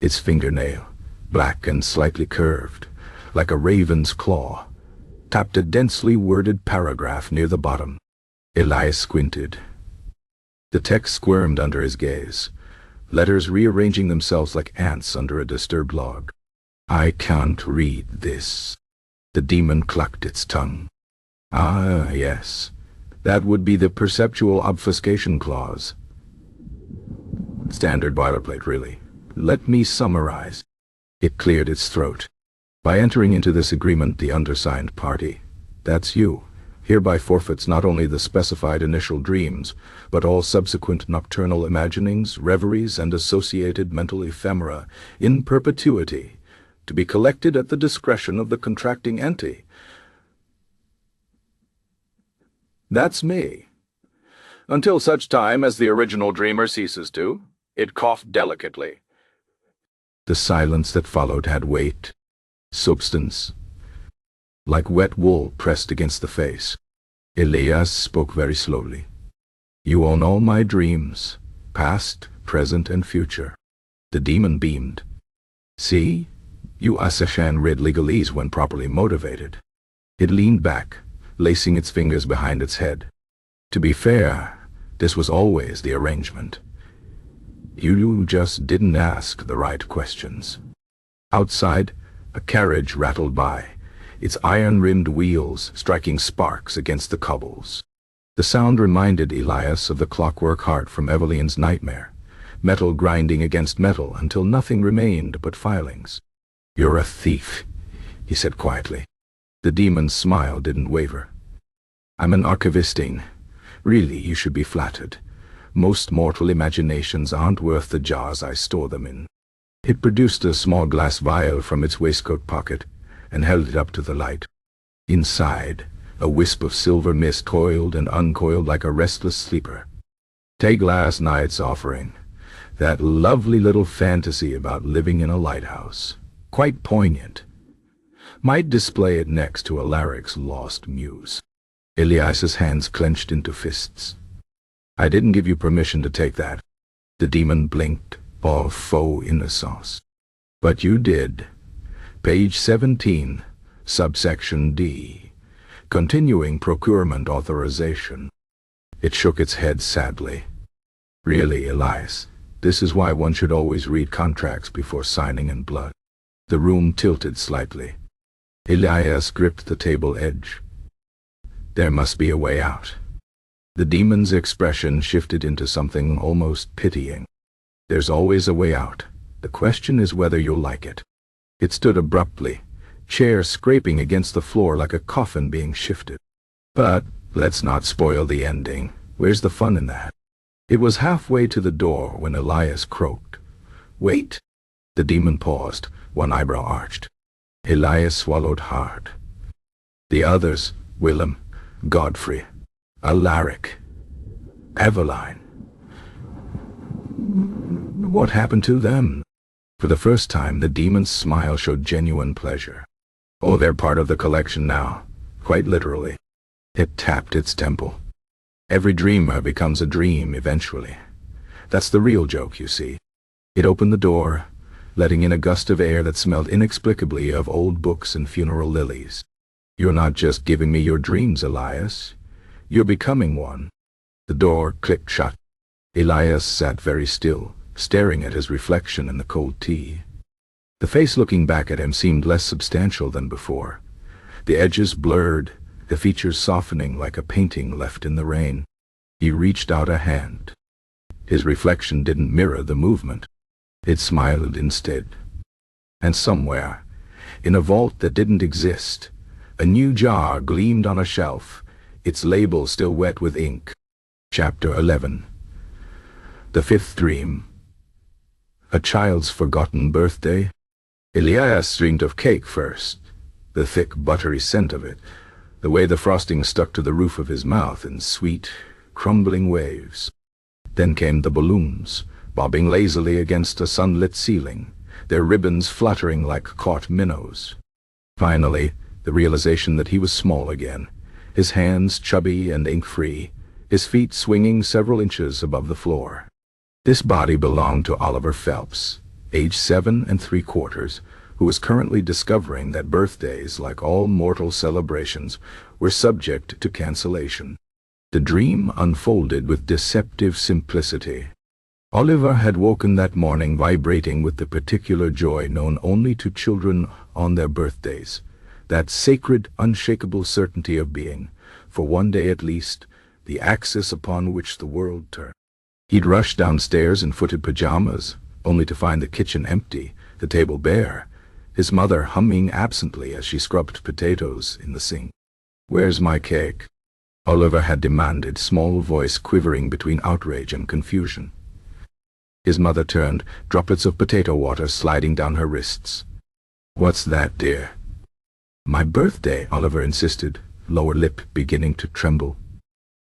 Its fingernail, black and slightly curved, like a raven's claw, tapped a densely worded paragraph near the bottom. Elias squinted. The text squirmed under his gaze, letters rearranging themselves like ants under a disturbed log. "I can't read this." The demon clucked its tongue. "Ah, yes. That would be the perceptual obfuscation clause. Standard boilerplate, really. Let me summarize." It cleared its throat. "By entering into this agreement, the undersigned party, that's you, hereby forfeits not only the specified initial dreams, but all subsequent nocturnal imaginings, reveries, and associated mental ephemera in perpetuity, to be collected at the discretion of the contracting entity. That's me. Until such time as the original dreamer ceases to." It coughed delicately. The silence that followed had weight, substance, like wet wool pressed against the face. Elias spoke very slowly. "You own all my dreams, past, present, and future." The demon beamed. "See? You Asashan read legalese when properly motivated." It leaned back, lacing its fingers behind its head. "To be fair, this was always the arrangement. You just didn't ask the right questions. Outside, a carriage rattled by, its iron-rimmed wheels striking sparks against the cobbles. The sound reminded Elias of the clockwork heart from Evelyn's nightmare, metal grinding against metal until nothing remained but filings. "You're a thief," he said quietly. The demon's smile didn't waver. "I'm an archivistine. Really, you should be flattered. Most mortal imaginations aren't worth the jars I store them in." It produced a small glass vial from its waistcoat pocket and held it up to the light. Inside, a wisp of silver mist coiled and uncoiled like a restless sleeper. "Take last night's offering. That lovely little fantasy about living in a lighthouse. Quite poignant. Might display it next to Alaric's lost muse." Elias's hands clenched into fists. "I didn't give you permission to take that." The demon blinked, all faux innocence. "But you did. Page 17, subsection D. Continuing procurement authorization." It shook its head sadly. "Really, Elias, this is why one should always read contracts before signing in blood." The room tilted slightly. Elias gripped the table edge. "There must be a way out." The demon's expression shifted into something almost pitying. "There's always a way out. The question is whether you'll like it." It stood abruptly, chair scraping against the floor like a coffin being shifted. "But let's not spoil the ending. Where's the fun in that?" It was halfway to the door when Elias croaked. "Wait." The demon paused, one eyebrow arched. Elias swallowed hard. "The others, Willem, Godfrey, Alaric, Eveline. What happened to them?" For the first time, the demon's smile showed genuine pleasure. "Oh, they're part of the collection now, quite literally." It tapped its temple. "Every dreamer becomes a dream eventually. That's the real joke, you see." It opened the door, letting in a gust of air that smelled inexplicably of old books and funeral lilies. "You're not just giving me your dreams, Elias. You're becoming one." The door clicked shut. Elias sat very still, staring at his reflection in the cold tea. The face looking back at him seemed less substantial than before, the edges blurred, the features softening like a painting left in the rain. He reached out a hand. His reflection didn't mirror the movement. It smiled instead. And somewhere, in a vault that didn't exist, a new jar gleamed on a shelf, its label still wet with ink. Chapter 11. The Fifth Dream. A child's forgotten birthday. Elias dreamed of cake first, the thick, buttery scent of it, the way the frosting stuck to the roof of his mouth in sweet, crumbling waves. Then came the balloons, bobbing lazily against a sunlit ceiling, their ribbons fluttering like caught minnows. Finally, the realization that he was small again, his hands chubby and ink-free, his feet swinging several inches above the floor. This body belonged to Oliver Phelps, age 7 3/4, who was currently discovering that birthdays, like all mortal celebrations, were subject to cancellation. The dream unfolded with deceptive simplicity. Oliver had woken that morning vibrating with the particular joy known only to children on their birthdays, that sacred, unshakable certainty of being, for one day at least, the axis upon which the world turned. He'd rushed downstairs in footed pajamas, only to find the kitchen empty, the table bare, his mother humming absently as she scrubbed potatoes in the sink. "Where's my cake?" Oliver had demanded, small voice quivering between outrage and confusion. His mother turned, droplets of potato water sliding down her wrists. "What's that, dear?" "My birthday," Oliver insisted, lower lip beginning to tremble.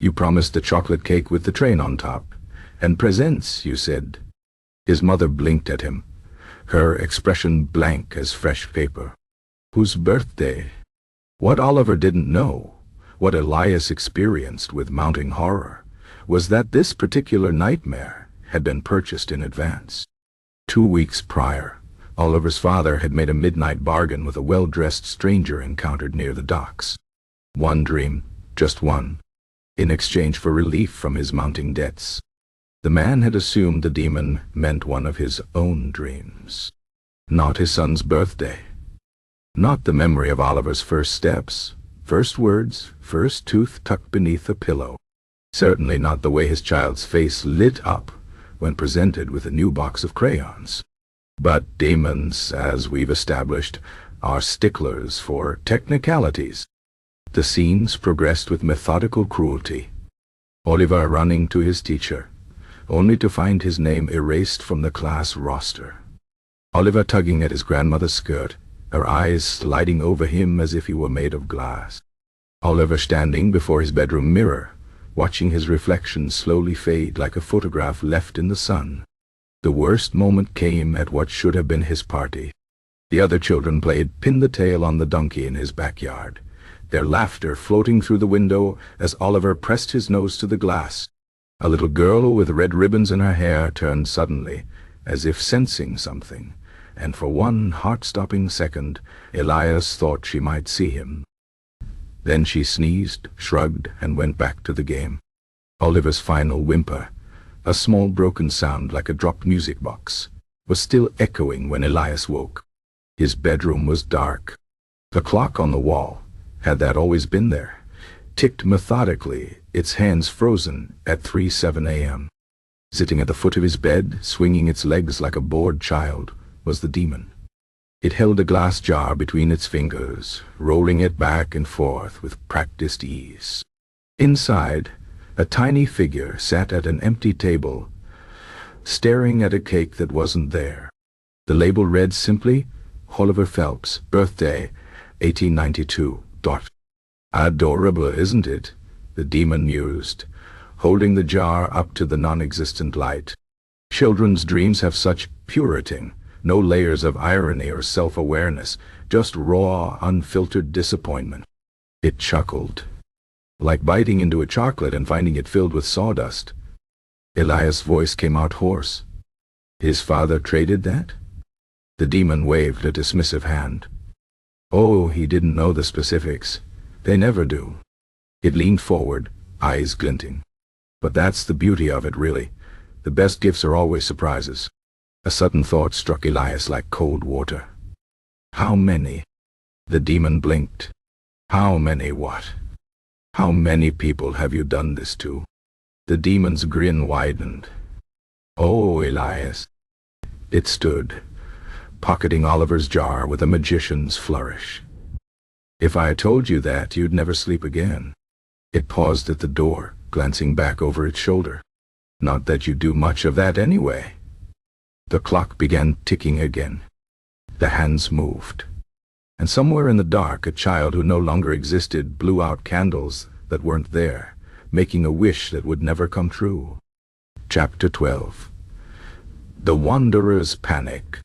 "You promised the chocolate cake with the train on top. And presents, you said." His mother blinked at him, her expression blank as fresh paper. Whose birthday? What Oliver didn't know, what Elias experienced with mounting horror, was that this particular nightmare had been purchased in advance. 2 weeks prior, Oliver's father had made a midnight bargain with a well-dressed stranger encountered near the docks. One dream, just one, in exchange for relief from his mounting debts. The man had assumed the demon meant one of his own dreams. Not his son's birthday. Not the memory of Oliver's first steps, first words, first tooth tucked beneath a pillow. Certainly not the way his child's face lit up when presented with a new box of crayons. But demons, as we've established, are sticklers for technicalities. The scenes progressed with methodical cruelty. Oliver running to his teacher, only to find his name erased from the class roster. Oliver tugging at his grandmother's skirt, her eyes sliding over him as if he were made of glass. Oliver standing before his bedroom mirror, watching his reflection slowly fade like a photograph left in the sun. The worst moment came at what should have been his party. The other children played pin the tail on the donkey in his backyard, their laughter floating through the window as Oliver pressed his nose to the glass. A little girl with red ribbons in her hair turned suddenly, as if sensing something, and for one heart-stopping second, Elias thought she might see him. Then she sneezed, shrugged, and went back to the game. Oliver's final whimper, a small broken sound like a dropped music box, was still echoing when Elias woke. His bedroom was dark. The clock on the wall, had that always been there, ticked methodically, its hands frozen at 3:07 a.m. Sitting at the foot of his bed, swinging its legs like a bored child, was the demon. It held a glass jar between its fingers, rolling it back and forth with practiced ease. Inside, a tiny figure sat at an empty table, staring at a cake that wasn't there. The label read simply, Oliver Phelps, birthday, 1892. Adorable, isn't it? The demon mused, holding the jar up to the non-existent light. Children's dreams have such purity, no layers of irony or self-awareness, just raw, unfiltered disappointment. It chuckled, like biting into a chocolate and finding it filled with sawdust. Elias' voice came out hoarse. His father traded that? The demon waved a dismissive hand. Oh, he didn't know the specifics. They never do. It leaned forward, eyes glinting. But that's the beauty of it, really. The best gifts are always surprises. A sudden thought struck Elias like cold water. How many? The demon blinked. How many what? How many people have you done this to? The demon's grin widened. Oh, Elias. It stood, pocketing Oliver's jar with a magician's flourish. If I had told you that, you'd never sleep again. It paused at the door, glancing back over its shoulder. Not that you do much of that anyway. The clock began ticking again. The hands moved. And somewhere in the dark, a child who no longer existed blew out candles that weren't there, making a wish that would never come true. Chapter 12. The Wanderer's Panic.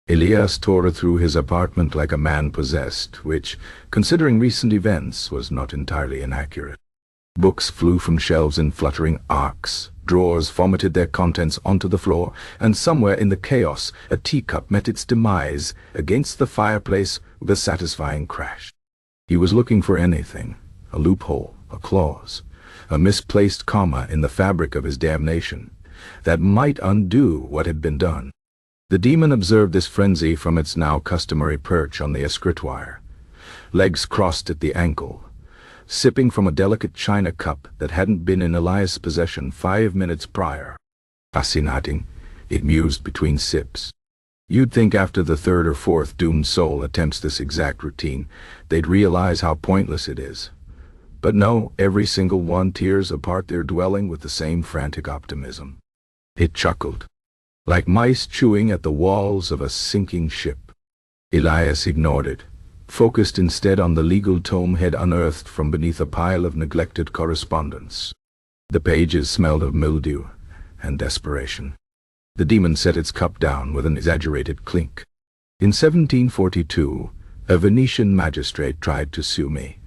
Elias tore through his apartment like a man possessed, which, considering recent events, was not entirely inaccurate. Books flew from shelves in fluttering arcs, drawers vomited their contents onto the floor, and somewhere in the chaos a teacup met its demise against the fireplace with a satisfying crash. He was looking for anything, a loophole, a clause, a misplaced comma in the fabric of his damnation, that might undo what had been done. The demon observed this frenzy from its now customary perch on the escritoire, legs crossed at the ankle, sipping from a delicate china cup that hadn't been in Elias' possession 5 minutes prior. Fascinating, it mused between sips. You'd think after the third or fourth doomed soul attempts this exact routine, they'd realize how pointless it is. But no, every single one tears apart their dwelling with the same frantic optimism. It chuckled, like mice chewing at the walls of a sinking ship. Elias ignored it, focused instead on the legal tome he'd unearthed from beneath a pile of neglected correspondence. The pages smelled of mildew and desperation. The demon set its cup down with an exaggerated clink. In 1742, a Venetian magistrate tried to sue me.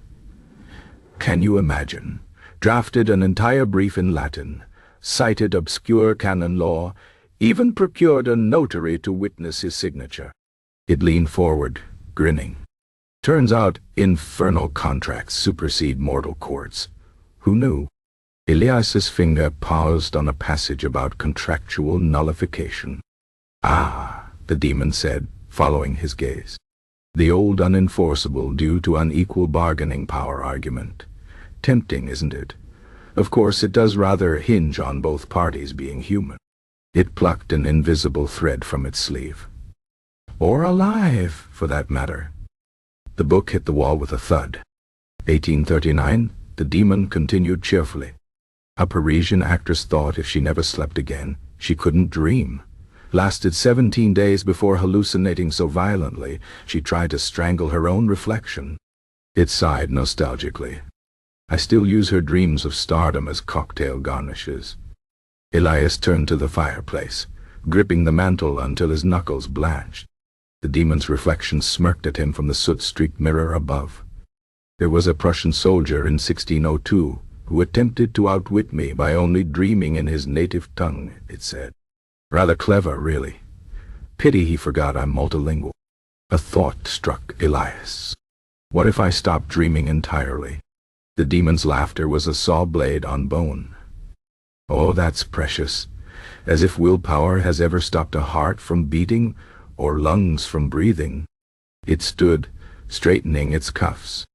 Can you imagine? Drafted an entire brief in Latin, cited obscure canon law, even procured a notary to witness his signature. It leaned forward, grinning. Turns out infernal contracts supersede mortal courts. Who knew? Elias's finger paused on a passage about contractual nullification. "Ah," the demon said, following his gaze. "The old unenforceable due to unequal bargaining power argument. Tempting, isn't it? Of course, it does rather hinge on both parties being human." It plucked an invisible thread from its sleeve. "Or alive, for that matter." The book hit the wall with a thud. 1839, the demon continued cheerfully. A Parisian actress thought if she never slept again, she couldn't dream. Lasted 17 days before hallucinating so violently, she tried to strangle her own reflection. It sighed nostalgically. "I still use her dreams of stardom as cocktail garnishes." Elias turned to the fireplace, gripping the mantel until his knuckles blanched. The demon's reflection smirked at him from the soot-streaked mirror above. "There was a Prussian soldier in 1602 who attempted to outwit me by only dreaming in his native tongue," it said. "Rather clever, really. Pity he forgot I'm multilingual." A thought struck Elias. What if I stopped dreaming entirely? The demon's laughter was a saw blade on bone. "Oh, that's precious. As if willpower has ever stopped a heart from beating or lungs from breathing." It stood, straightening its cuffs.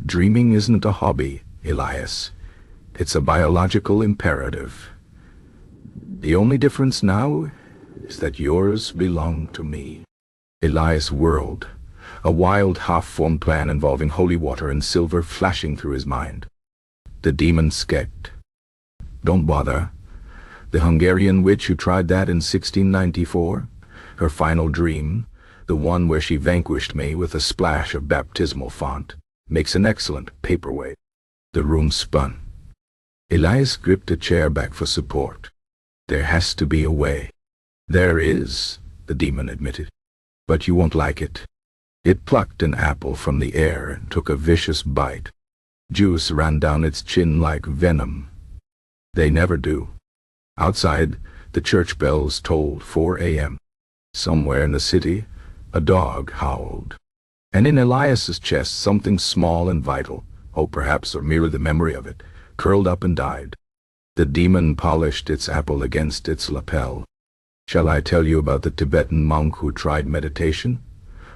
"Dreaming isn't a hobby, Elias. It's a biological imperative. The only difference now is that yours belong to me." Elias whirled, a wild half-formed plan involving holy water and silver flashing through his mind. The demon skeked. "Don't bother. The Hungarian witch who tried that in 1694, her final dream, the one where she vanquished me with a splash of baptismal font, makes an excellent paperweight." The room spun. Elias gripped a chair back for support. "There has to be a way." "There is," the demon admitted. "But you won't like it." It plucked an apple from the air and took a vicious bite. Juice ran down its chin like venom. They never do. Outside, the church bells tolled 4 a.m. Somewhere in the city, a dog howled. And in Elias's chest, something small and vital, or perhaps or merely the memory of it, curled up and died. The demon polished its apple against its lapel. "Shall I tell you about the Tibetan monk who tried meditation?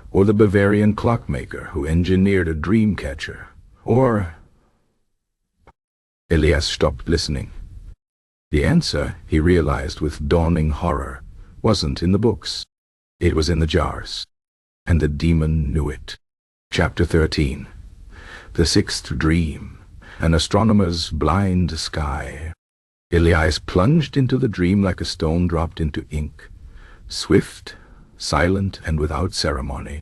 Or the Bavarian clockmaker who engineered a dream catcher? Or—" Elias stopped listening. The answer, he realized with dawning horror, wasn't in the books. It was in the jars. And the demon knew it. Chapter 13. The Sixth Dream. An Astronomer's Blind Sky. Elias plunged into the dream like a stone dropped into ink. Swift, silent, and without ceremony.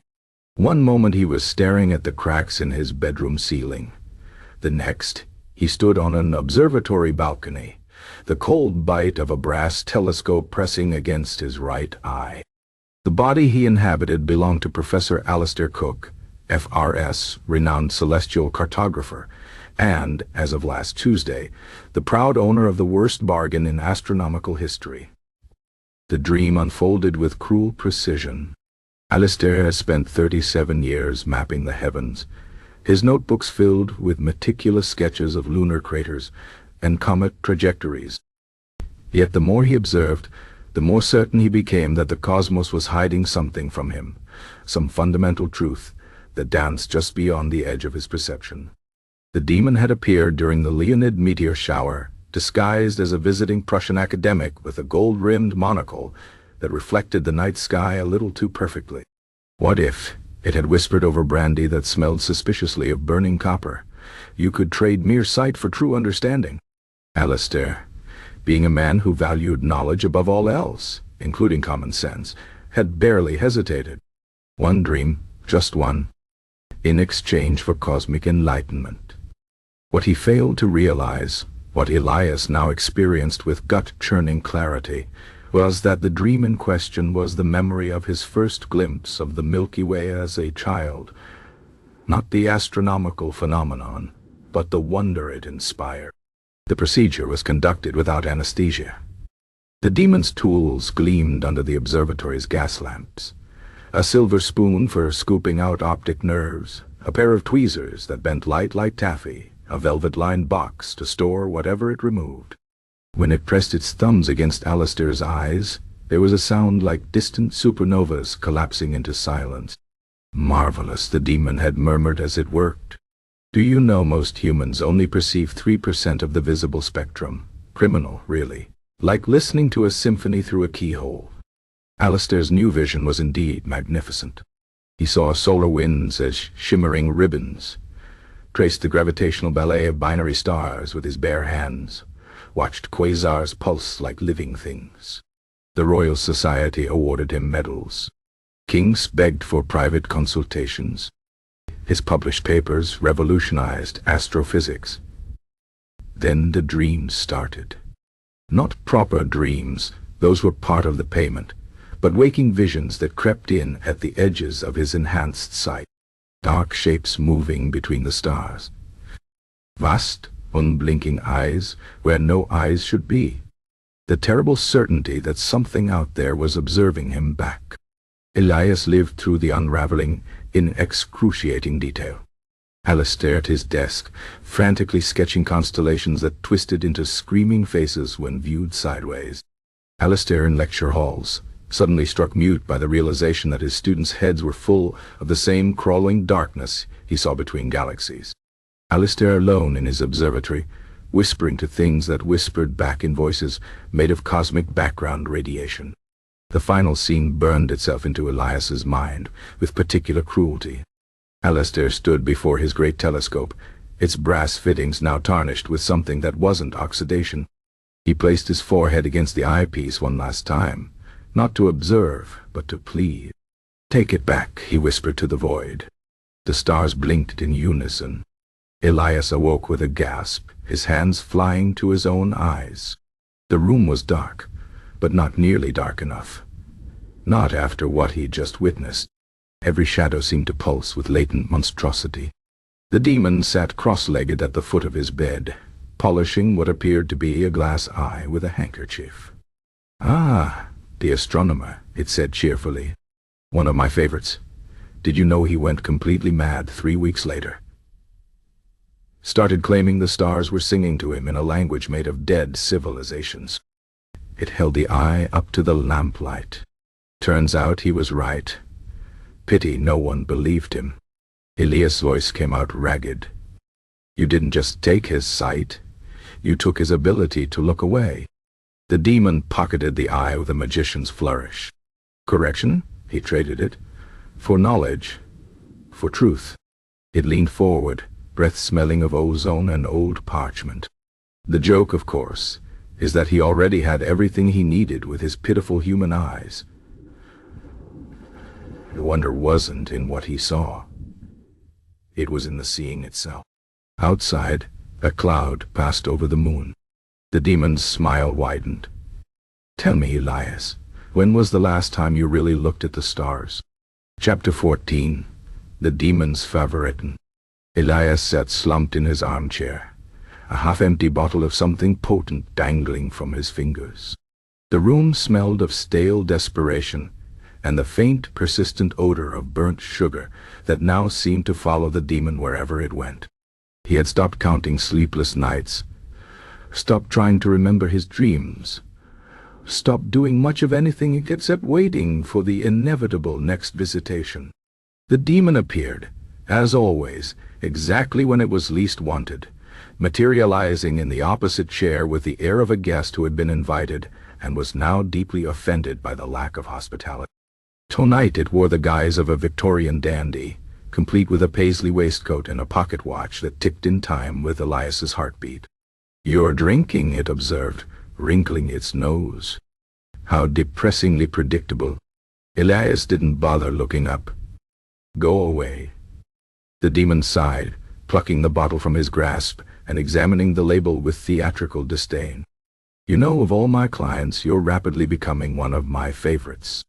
One moment he was staring at the cracks in his bedroom ceiling. The next, he stood on an observatory balcony, the cold bite of a brass telescope pressing against his right eye. The body he inhabited belonged to Professor Alistair Cook, FRS, renowned celestial cartographer, and, as of last Tuesday, the proud owner of the worst bargain in astronomical history. The dream unfolded with cruel precision. Alistair has spent 37 years mapping the heavens, his notebooks filled with meticulous sketches of lunar craters and comet trajectories. Yet the more he observed, the more certain he became that the cosmos was hiding something from him, some fundamental truth that danced just beyond the edge of his perception. The demon had appeared during the Leonid meteor shower, disguised as a visiting Prussian academic with a gold-rimmed monocle that reflected the night sky a little too perfectly. What if it had whispered over brandy that smelled suspiciously of burning copper? You could trade mere sight for true understanding. Alistair, being a man who valued knowledge above all else, including common sense, had barely hesitated. One dream, just one, in exchange for cosmic enlightenment. What he failed to realize, what Elias now experienced with gut-churning clarity, was that the dream in question was the memory of his first glimpse of the Milky Way as a child, not the astronomical phenomenon, but the wonder it inspired. The procedure was conducted without anesthesia. The demon's tools gleamed under the observatory's gas lamps. A silver spoon for scooping out optic nerves, a pair of tweezers that bent light like taffy, a velvet-lined box to store whatever it removed. When it pressed its thumbs against Alistair's eyes, there was a sound like distant supernovas collapsing into silence. Marvelous, the demon had murmured as it worked. Do you know most humans only perceive 3% of the visible spectrum? Criminal, really. Like listening to a symphony through a keyhole. Alistair's new vision was indeed magnificent. He saw solar winds as shimmering ribbons, traced the gravitational ballet of binary stars with his bare hands, watched quasars pulse like living things. The Royal Society awarded him medals. Kings begged for private consultations. His published papers revolutionized astrophysics. Then the dreams started. Not proper dreams, those were part of the payment, but waking visions that crept in at the edges of his enhanced sight. Dark shapes moving between the stars. Vast, unblinking eyes where no eyes should be. The terrible certainty that something out there was observing him back. Elias lived through the unraveling in excruciating detail. Alistair at his desk, frantically sketching constellations that twisted into screaming faces when viewed sideways. Alistair in lecture halls, suddenly struck mute by the realization that his students' heads were full of the same crawling darkness he saw between galaxies. Alistair alone in his observatory, whispering to things that whispered back in voices made of cosmic background radiation. The final scene burned itself into Elias's mind with particular cruelty. Alistair stood before his great telescope, its brass fittings now tarnished with something that wasn't oxidation. He placed his forehead against the eyepiece one last time, not to observe, but to plead. "Take it back," he whispered to the void. The stars blinked in unison. Elias awoke with a gasp, his hands flying to his own eyes. The room was dark, but not nearly dark enough. Not after what he'd just witnessed. Every shadow seemed to pulse with latent monstrosity. The demon sat cross-legged at the foot of his bed, polishing what appeared to be a glass eye with a handkerchief. "Ah, the Astronomer," it said cheerfully. "One of my favorites. Did you know he went completely mad 3 weeks later? Started claiming the stars were singing to him in a language made of dead civilizations." It held the eye up to the lamplight. Turns out he was right. Pity no one believed him. Elias' voice came out ragged. "You didn't just take his sight, you took his ability to look away." The demon pocketed the eye with a magician's flourish. Correction, he traded it. For knowledge. For truth. It leaned forward, breath smelling of ozone and old parchment. The joke, of course, is that he already had everything he needed with his pitiful human eyes. The wonder wasn't in what he saw. It was in the seeing itself. Outside, a cloud passed over the moon. The demon's smile widened. "Tell me, Elias, when was the last time you really looked at the stars?" Chapter 14. The Demon's Favoriten. Elias sat slumped in his armchair, a half-empty bottle of something potent dangling from his fingers. The room smelled of stale desperation and the faint, persistent odor of burnt sugar that now seemed to follow the demon wherever it went. He had stopped counting sleepless nights, stopped trying to remember his dreams, stopped doing much of anything except waiting for the inevitable next visitation. The demon appeared, as always, exactly when it was least wanted, materializing in the opposite chair with the air of a guest who had been invited and was now deeply offended by the lack of hospitality. Tonight it wore the guise of a Victorian dandy, complete with a paisley waistcoat and a pocket watch that ticked in time with Elias's heartbeat. "You're drinking," it observed, wrinkling its nose. How depressingly predictable. Elias didn't bother looking up. "Go away." The demon sighed, plucking the bottle from his grasp and examining the label with theatrical disdain. "You know, of all my clients, you're rapidly becoming one of my favorites."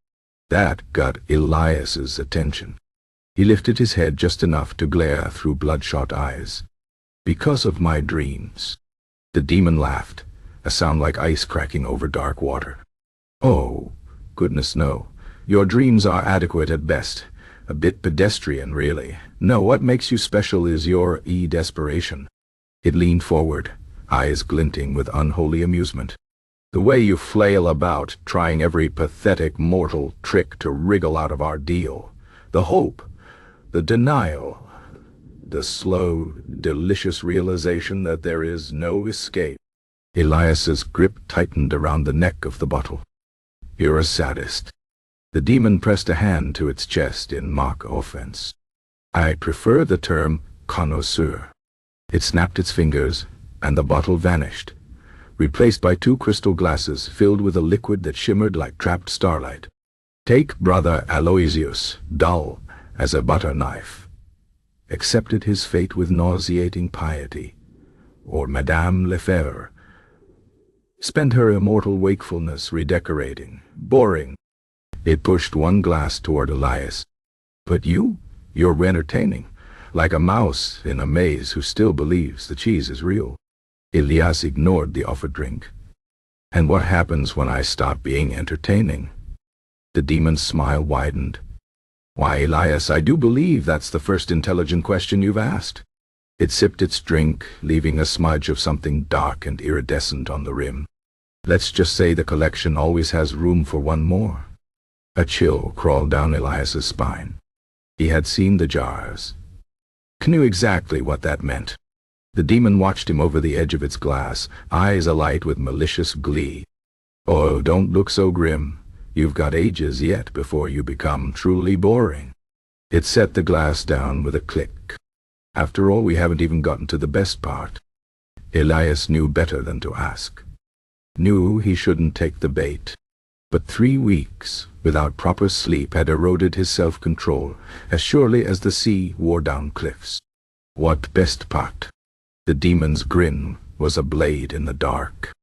That got Elias's attention. He lifted his head just enough to glare through bloodshot eyes. "Because of my dreams." The demon laughed, a sound like ice cracking over dark water. "Oh, goodness no. Your dreams are adequate at best. A bit pedestrian, really. No, what makes you special is your desperation. It leaned forward, eyes glinting with unholy amusement. The way you flail about, trying every pathetic mortal trick to wriggle out of our deal. The hope, the denial, the slow, delicious realization that there is no escape. Elias's grip tightened around the neck of the bottle. You're a sadist. The demon pressed a hand to its chest in mock offense. I prefer the term connoisseur. It snapped its fingers, and the bottle vanished, replaced by 2 crystal glasses filled with a liquid that shimmered like trapped starlight. Take Brother Aloysius, dull as a butter knife, accepted his fate with nauseating piety, or Madame Lefebvre, spent her immortal wakefulness redecorating, boring. It pushed 1 glass toward Elias. But you're entertaining, like a mouse in a maze who still believes the cheese is real. Elias ignored the offered drink. And what happens when I stop being entertaining? The demon's smile widened. Why, Elias, I do believe that's the first intelligent question you've asked. It sipped its drink, leaving a smudge of something dark and iridescent on the rim. Let's just say the collection always has room for 1 more. A chill crawled down Elias's spine. He had seen the jars. Knew exactly what that meant. The demon watched him over the edge of its glass, eyes alight with malicious glee. Oh, don't look so grim. You've got ages yet before you become truly boring. It set the glass down with a click. After all, we haven't even gotten to the best part. Elias knew better than to ask. Knew he shouldn't take the bait. But 3 weeks without proper sleep had eroded his self-control as surely as the sea wore down cliffs. What best part? The demon's grin was a blade in the dark.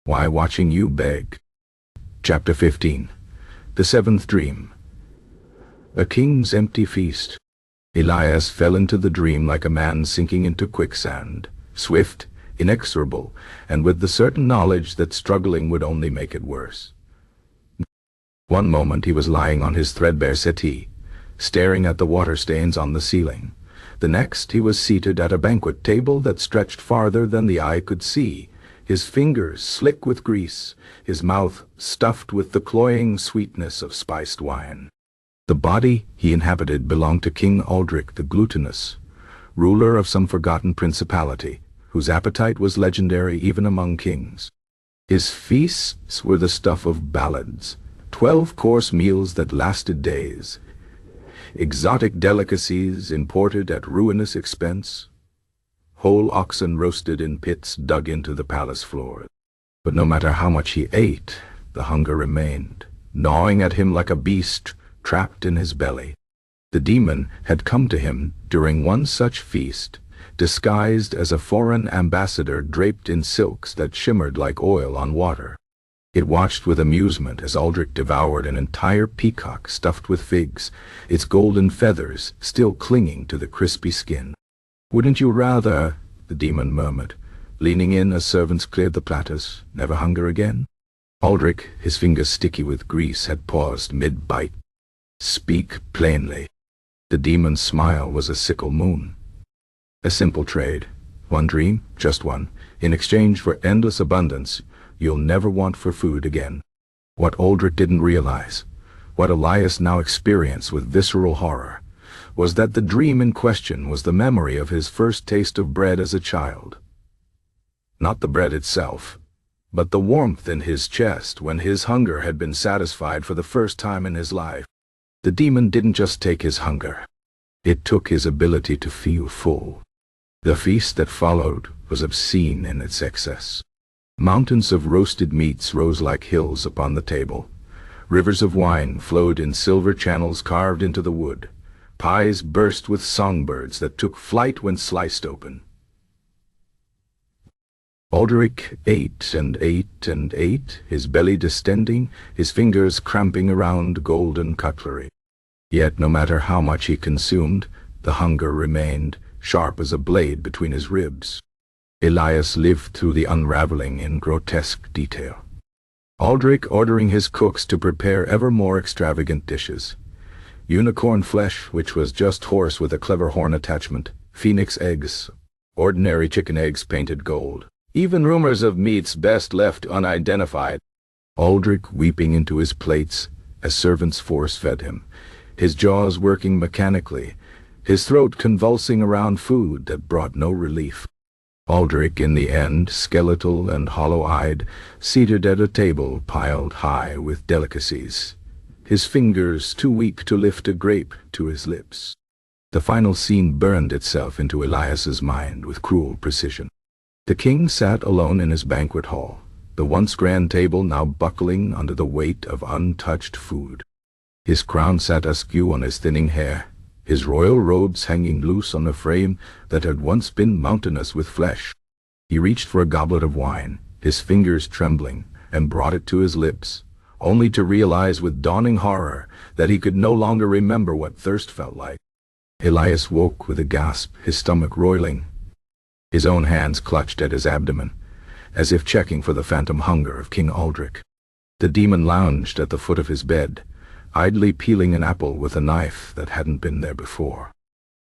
Why, watching you beg. Chapter 15. The 7th Dream. A king's empty feast. Elias fell into the dream like a man sinking into quicksand, swift, inexorable, and with the certain knowledge that struggling would only make it worse. One moment he was lying on his threadbare settee, staring at the water stains on the ceiling. The next he was seated at a banquet table that stretched farther than the eye could see, his fingers slick with grease, his mouth stuffed with the cloying sweetness of spiced wine. The body he inhabited belonged to King Aldrich the Gluttonous, ruler of some forgotten principality, whose appetite was legendary even among kings. His feasts were the stuff of ballads, 12-course meals that lasted days, exotic delicacies imported at ruinous expense, whole oxen roasted in pits dug into the palace floor. But no matter how much he ate, the hunger remained, gnawing at him like a beast trapped in his belly. The demon had come to him during one such feast, disguised as a foreign ambassador draped in silks that shimmered like oil on water. It watched with amusement as Aldrich devoured an entire peacock stuffed with figs, its golden feathers still clinging to the crispy skin. "Wouldn't you rather," the demon murmured, leaning in as servants cleared the platters, "never hunger again?" Aldrich, his fingers sticky with grease, had paused mid-bite. "Speak plainly." The demon's smile was a sickle moon. "A simple trade. 1 dream, just 1, in exchange for endless abundance. You'll never want for food again." What Aldrich didn't realize, what Elias now experienced with visceral horror, was that the dream in question was the memory of his first taste of bread as a child. Not the bread itself, but the warmth in his chest when his hunger had been satisfied for the first time in his life. The demon didn't just take his hunger. It took his ability to feel full. The feast that followed was obscene in its excess. Mountains of roasted meats rose like hills upon the table. Rivers of wine flowed in silver channels carved into the wood. Pies burst with songbirds that took flight when sliced open. Aldrich ate and ate and ate, his belly distending, his fingers cramping around golden cutlery. Yet no matter how much he consumed, the hunger remained, sharp as a blade between his ribs. Elias lived through the unraveling in grotesque detail. Aldrich ordering his cooks to prepare ever more extravagant dishes. Unicorn flesh, which was just horse with a clever horn attachment, phoenix eggs, Ordinary chicken eggs painted gold. Even rumors of meats best left unidentified. Aldrich weeping into his plates as servants force-fed him, his jaws working mechanically, his throat convulsing around food that brought no relief. Aldrich, in the end, skeletal and hollow-eyed, seated at a table piled high with delicacies, his fingers too weak to lift a grape to his lips. The final scene burned itself into Elias's mind with cruel precision. The king sat alone in his banquet hall, the once grand table now buckling under the weight of untouched food. His crown sat askew on his thinning hair, his royal robes hanging loose on a frame that had once been mountainous with flesh. He reached for a goblet of wine, his fingers trembling, and brought it to his lips, only to realize with dawning horror that he could no longer remember what thirst felt like. Elias woke with a gasp, his stomach roiling. His own hands clutched at his abdomen, as if checking for the phantom hunger of King Aldrich. The demon lounged at the foot of his bed, idly peeling an apple with a knife that hadn't been there before.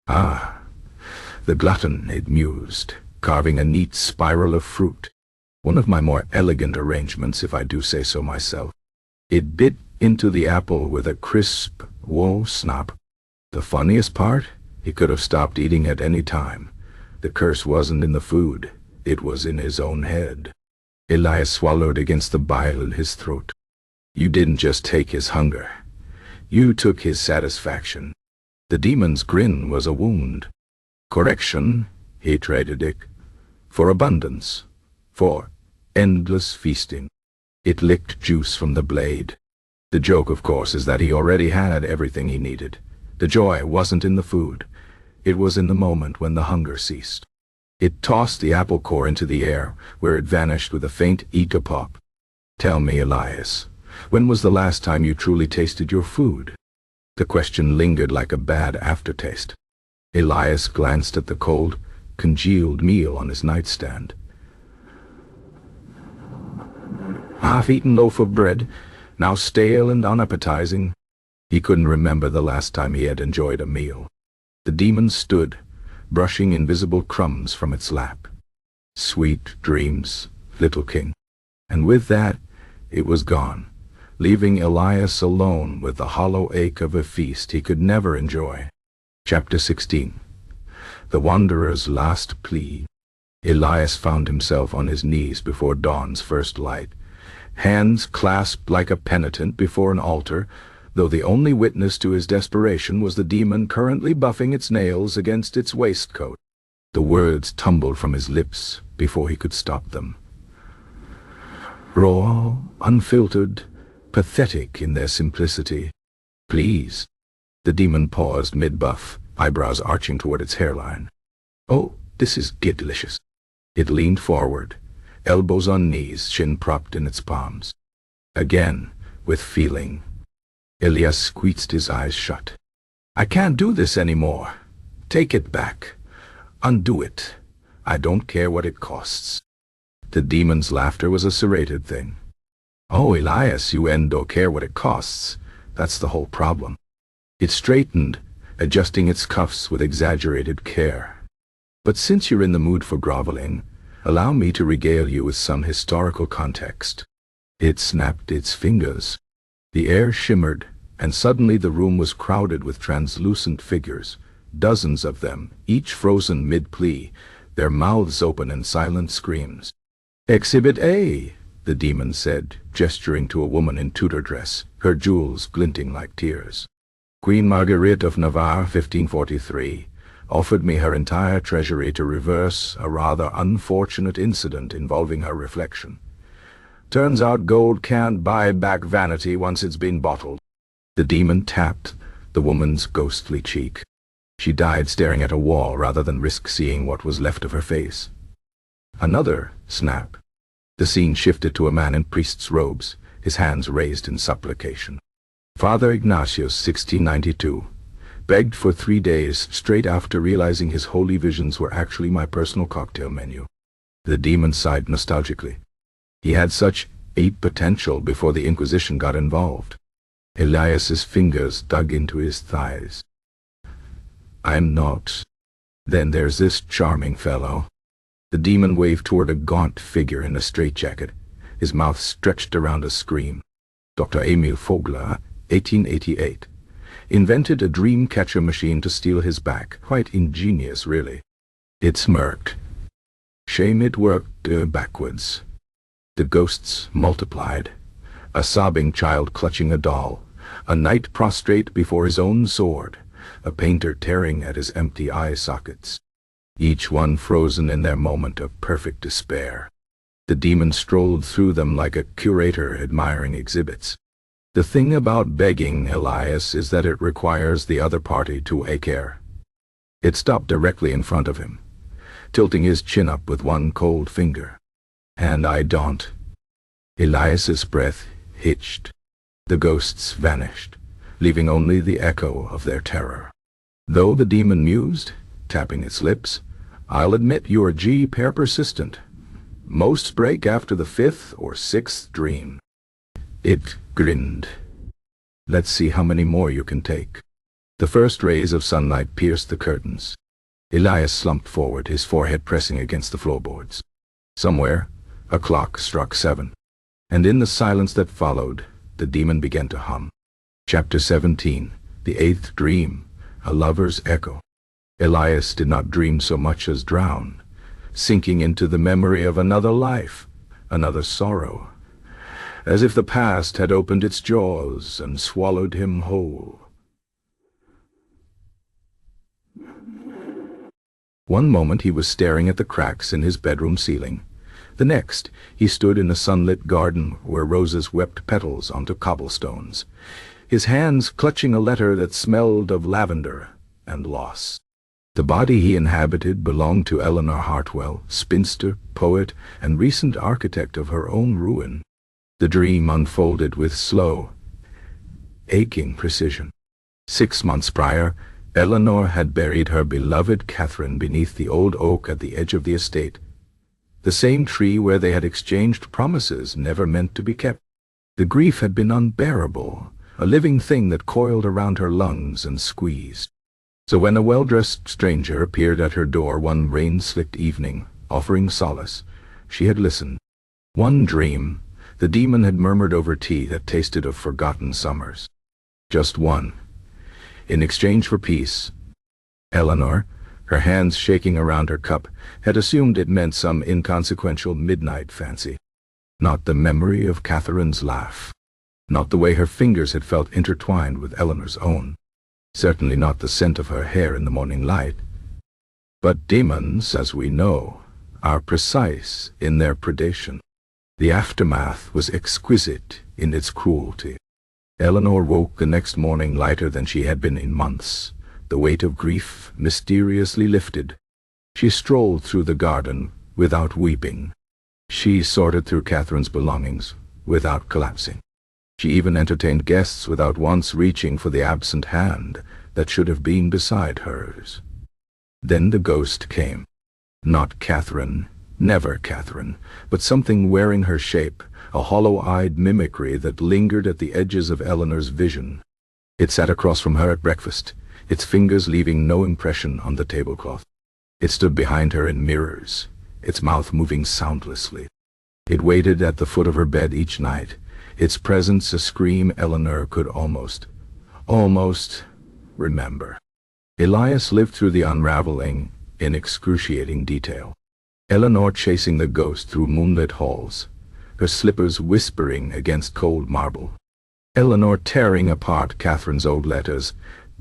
Ah, the glutton, it mused, carving a neat spiral of fruit. One of my more elegant arrangements, if I do say so myself. It bit into the apple with a crisp, whoa snap. The funniest part? He could have stopped eating at any time. The curse wasn't in the food, it was in his own head. Elias swallowed against the bile in his throat. You didn't just take his hunger. You took his satisfaction. The demon's grin was a wound. Correction, he traded it, for abundance, for endless feasting. It licked juice from the blade. The joke, of course, is that he already had everything he needed. The joy wasn't in the food. It was in the moment when the hunger ceased. It tossed the apple core into the air, where it vanished with a faint eek-a-pop. Tell me, Elias, when was the last time you truly tasted your food? The question lingered like a bad aftertaste. Elias glanced at the cold, congealed meal on his nightstand. Half-eaten loaf of bread, now stale and unappetizing. He couldn't remember the last time he had enjoyed a meal. The demon stood, brushing invisible crumbs from its lap. Sweet dreams, little king. And with that, it was gone, leaving Elias alone with the hollow ache of a feast he could never enjoy. Chapter 16. The Wanderer's Last Plea. Elias found himself on his knees before dawn's first light, hands clasped like a penitent before an altar, though the only witness to his desperation was the demon currently buffing its nails against its waistcoat. The words tumbled from his lips before he could stop them. Raw, unfiltered, pathetic in their simplicity. Please. The demon paused mid-buff, eyebrows arching toward its hairline. Oh, this is delicious. It leaned forward, elbows on knees, chin propped in its palms. Again, with feeling. Elias squeezed his eyes shut. I can't do this anymore. Take it back. Undo it. I don't care what it costs. The demon's laughter was a serrated thing. Oh, Elias, you don't care what it costs. That's the whole problem. It straightened, adjusting its cuffs with exaggerated care. But since you're in the mood for groveling, allow me to regale you with some historical context. It snapped its fingers. The air shimmered, and suddenly the room was crowded with translucent figures, dozens of them, each frozen mid-plea, their mouths open in silent screams. Exhibit A, the demon said, gesturing to a woman in Tudor dress, her jewels glinting like tears. Queen Marguerite of Navarre, 1543, offered me her entire treasury to reverse a rather unfortunate incident involving her reflection. Turns out gold can't buy back vanity once it's been bottled. The demon tapped the woman's ghostly cheek. She died staring at a wall rather than risk seeing what was left of her face. Another snap. The scene shifted to a man in priest's robes, his hands raised in supplication. Father Ignatius, 1692, begged for 3 days straight after realizing his holy visions were actually my personal cocktail menu. The demon sighed nostalgically. He had such potential before the Inquisition got involved. Elias's fingers dug into his thighs. I'm not Then there's this charming fellow. The demon waved toward a gaunt figure in a straitjacket, his mouth stretched around a scream. Dr. Emil Vogler, 1888. Invented a dream catcher machine to steal his back. Quite ingenious, really. It smirked. Shame it worked backwards. The ghosts multiplied. A sobbing child clutching a doll, a knight prostrate before his own sword, a painter tearing at his empty eye sockets, each one frozen in their moment of perfect despair. The demon strolled through them like a curator admiring exhibits. The thing about begging, Elias, is that it requires the other party to care. It stopped directly in front of him, tilting his chin up with one cold finger. And I don't. Elias's breath hitched. The ghosts vanished, leaving only the echo of their terror. Though the demon mused, tapping its lips, I'll admit you're G-pair persistent. Most break after the 5th or 6th dream. It grinned. Let's see how many more you can take. The first rays of sunlight pierced the curtains. Elias slumped forward, his forehead pressing against the floorboards. Somewhere, a clock struck 7. And in the silence that followed, the demon began to hum. Chapter 17, The 8th Dream, A Lover's Echo. Elias did not dream so much as drown, sinking into the memory of another life, another sorrow, as if the past had opened its jaws and swallowed him whole. One moment he was staring at the cracks in his bedroom ceiling. The next, he stood in a sunlit garden where roses wept petals onto cobblestones, his hands clutching a letter that smelled of lavender and loss. The body he inhabited belonged to Eleanor Hartwell, spinster, poet, and recent architect of her own ruin. The dream unfolded with slow, aching precision. 6 months prior, Eleanor had buried her beloved Catherine beneath the old oak at the edge of the estate, the same tree where they had exchanged promises never meant to be kept. The grief had been unbearable, a living thing that coiled around her lungs and squeezed. So when a well-dressed stranger appeared at her door one rain-slicked evening, offering solace, she had listened. One dream, the demon had murmured over tea that tasted of forgotten summers. Just one. In exchange for peace, Eleanor, her hands shaking around her cup, had assumed it meant some inconsequential midnight fancy. Not the memory of Catherine's laugh. Not the way her fingers had felt intertwined with Eleanor's own. Certainly not the scent of her hair in the morning light. But demons, as we know, are precise in their predation. The aftermath was exquisite in its cruelty. Eleanor woke the next morning lighter than she had been in months, the weight of grief mysteriously lifted. She strolled through the garden without weeping. She sorted through Catherine's belongings without collapsing. She even entertained guests without once reaching for the absent hand that should have been beside hers. Then the ghost came. Not Catherine, never Catherine, but something wearing her shape, a hollow-eyed mimicry that lingered at the edges of Eleanor's vision. It sat across from her at breakfast, its fingers leaving no impression on the tablecloth. It stood behind her in mirrors, its mouth moving soundlessly. It waited at the foot of her bed each night, its presence a scream Eleanor could almost remember. Elias lived through the unraveling in excruciating detail. Eleanor chasing the ghost through moonlit halls, her slippers whispering against cold marble. Eleanor tearing apart Catherine's old letters,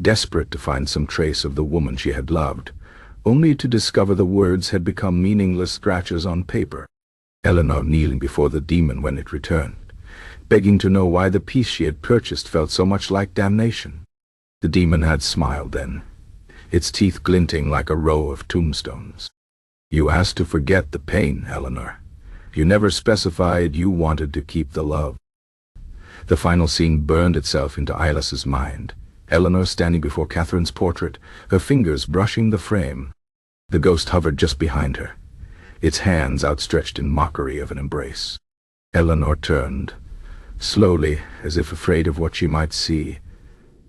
desperate to find some trace of the woman she had loved, only to discover the words had become meaningless scratches on paper. Eleanor kneeling before the demon when it returned, begging to know why the piece she had purchased felt so much like damnation. The demon had smiled then, its teeth glinting like a row of tombstones. You asked to forget the pain, Eleanor. You never specified you wanted to keep the love. The final scene burned itself into Eilas's mind. Eleanor standing before Catherine's portrait, her fingers brushing the frame. The ghost hovered just behind her, its hands outstretched in mockery of an embrace. Eleanor turned, slowly, as if afraid of what she might see,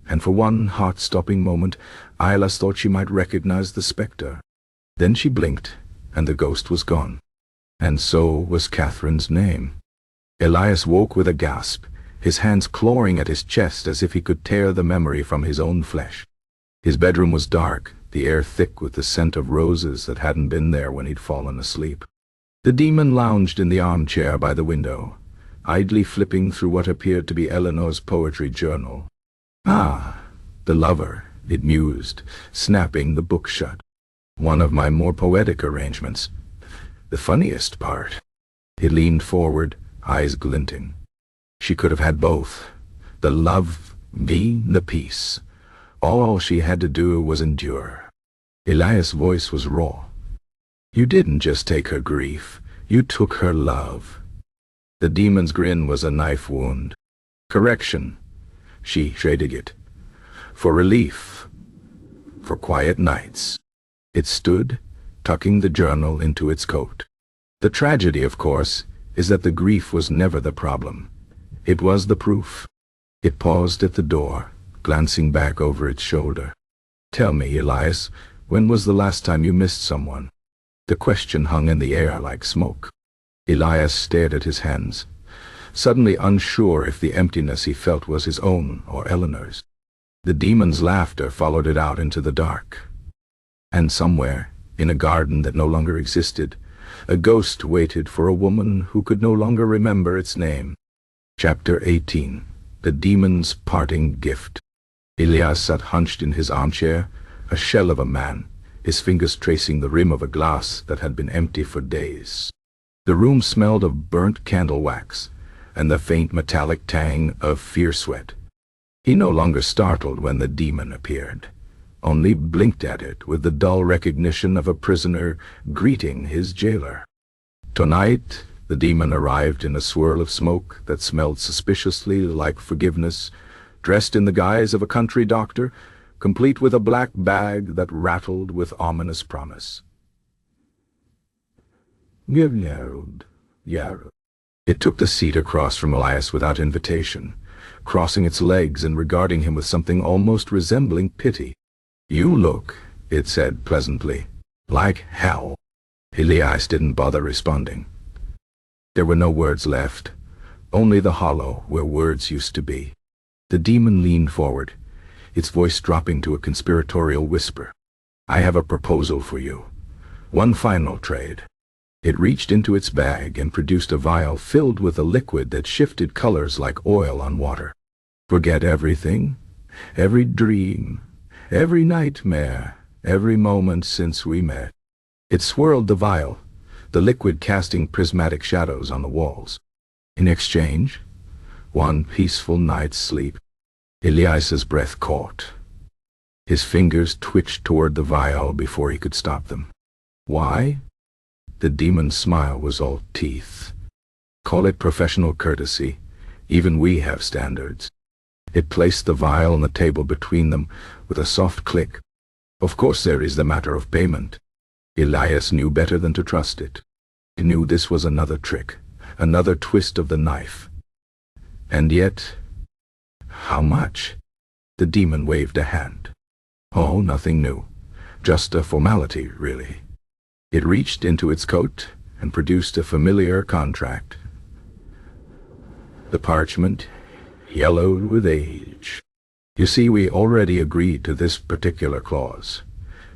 and for one heart-stopping moment, Eilas thought she might recognize the spectre. Then she blinked, and the ghost was gone. And so was Catherine's name. Elias woke with a gasp, his hands clawing at his chest as if he could tear the memory from his own flesh. His bedroom was dark, the air thick with the scent of roses that hadn't been there when he'd fallen asleep. The demon lounged in the armchair by the window, idly flipping through what appeared to be Eleanor's poetry journal. Ah, the lover, it mused, snapping the book shut. One of my more poetic arrangements. The funniest part. He leaned forward, eyes glinting. She could have had both. The love, me, the peace. All she had to do was endure. Elias' voice was raw. You didn't just take her grief, you took her love. The demon's grin was a knife wound. Correction. She traded it. For relief. For quiet nights. It stood, tucking the journal into its coat. The tragedy, of course, is that the grief was never the problem. It was the proof. It paused at the door, glancing back over its shoulder. Tell me, Elias, when was the last time you missed someone? The question hung in the air like smoke. Elias stared at his hands, suddenly unsure if the emptiness he felt was his own or Eleanor's. The demon's laughter followed it out into the dark. And somewhere, in a garden that no longer existed, a ghost waited for a woman who could no longer remember its name. Chapter 18. The Demon's Parting Gift. Elias sat hunched in his armchair, a shell of a man, his fingers tracing the rim of a glass that had been empty for days. The room smelled of burnt candle wax, and the faint metallic tang of fear sweat. He no longer startled when the demon appeared, only blinked at it with the dull recognition of a prisoner greeting his jailer. Tonight, the demon arrived in a swirl of smoke that smelled suspiciously like forgiveness, dressed in the guise of a country doctor, complete with a black bag that rattled with ominous promise. Give Yarod. It took the seat across from Elias without invitation, crossing its legs and regarding him with something almost resembling pity. You look, it said pleasantly, like hell. Elias didn't bother responding. There were no words left, only the hollow where words used to be. The demon leaned forward, its voice dropping to a conspiratorial whisper. I have a proposal for you. One final trade. It reached into its bag and produced a vial filled with a liquid that shifted colors like oil on water. Forget everything, every dream, every nightmare, every moment since we met. It swirled the vial, the liquid casting prismatic shadows on the walls. In exchange, one peaceful night's sleep. Elias's breath caught. His fingers twitched toward the vial before he could stop them. Why? The demon's smile was all teeth. Call it professional courtesy. Even we have standards. It placed the vial on the table between them with a soft click. Of course there is the matter of payment. Elias knew better than to trust it. He knew this was another trick, another twist of the knife. And yet, how much? The demon waved a hand. Oh, nothing new. Just a formality, really. It reached into its coat and produced a familiar contract. The parchment yellowed with age. You see, we already agreed to this particular clause.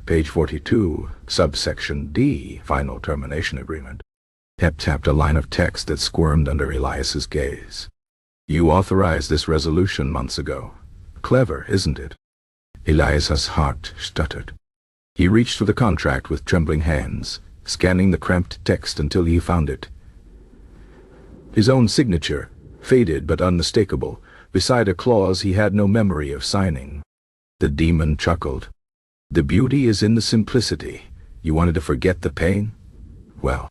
Page 42, subsection D, final termination agreement. Tapped a line of text that squirmed under Elias's gaze. You authorized this resolution months ago. Clever, isn't it? Elias's heart stuttered. He reached for the contract with trembling hands, scanning the cramped text until he found it. His own signature, faded but unmistakable, beside a clause he had no memory of signing. The demon chuckled. The beauty is in the simplicity. You wanted to forget the pain? Well,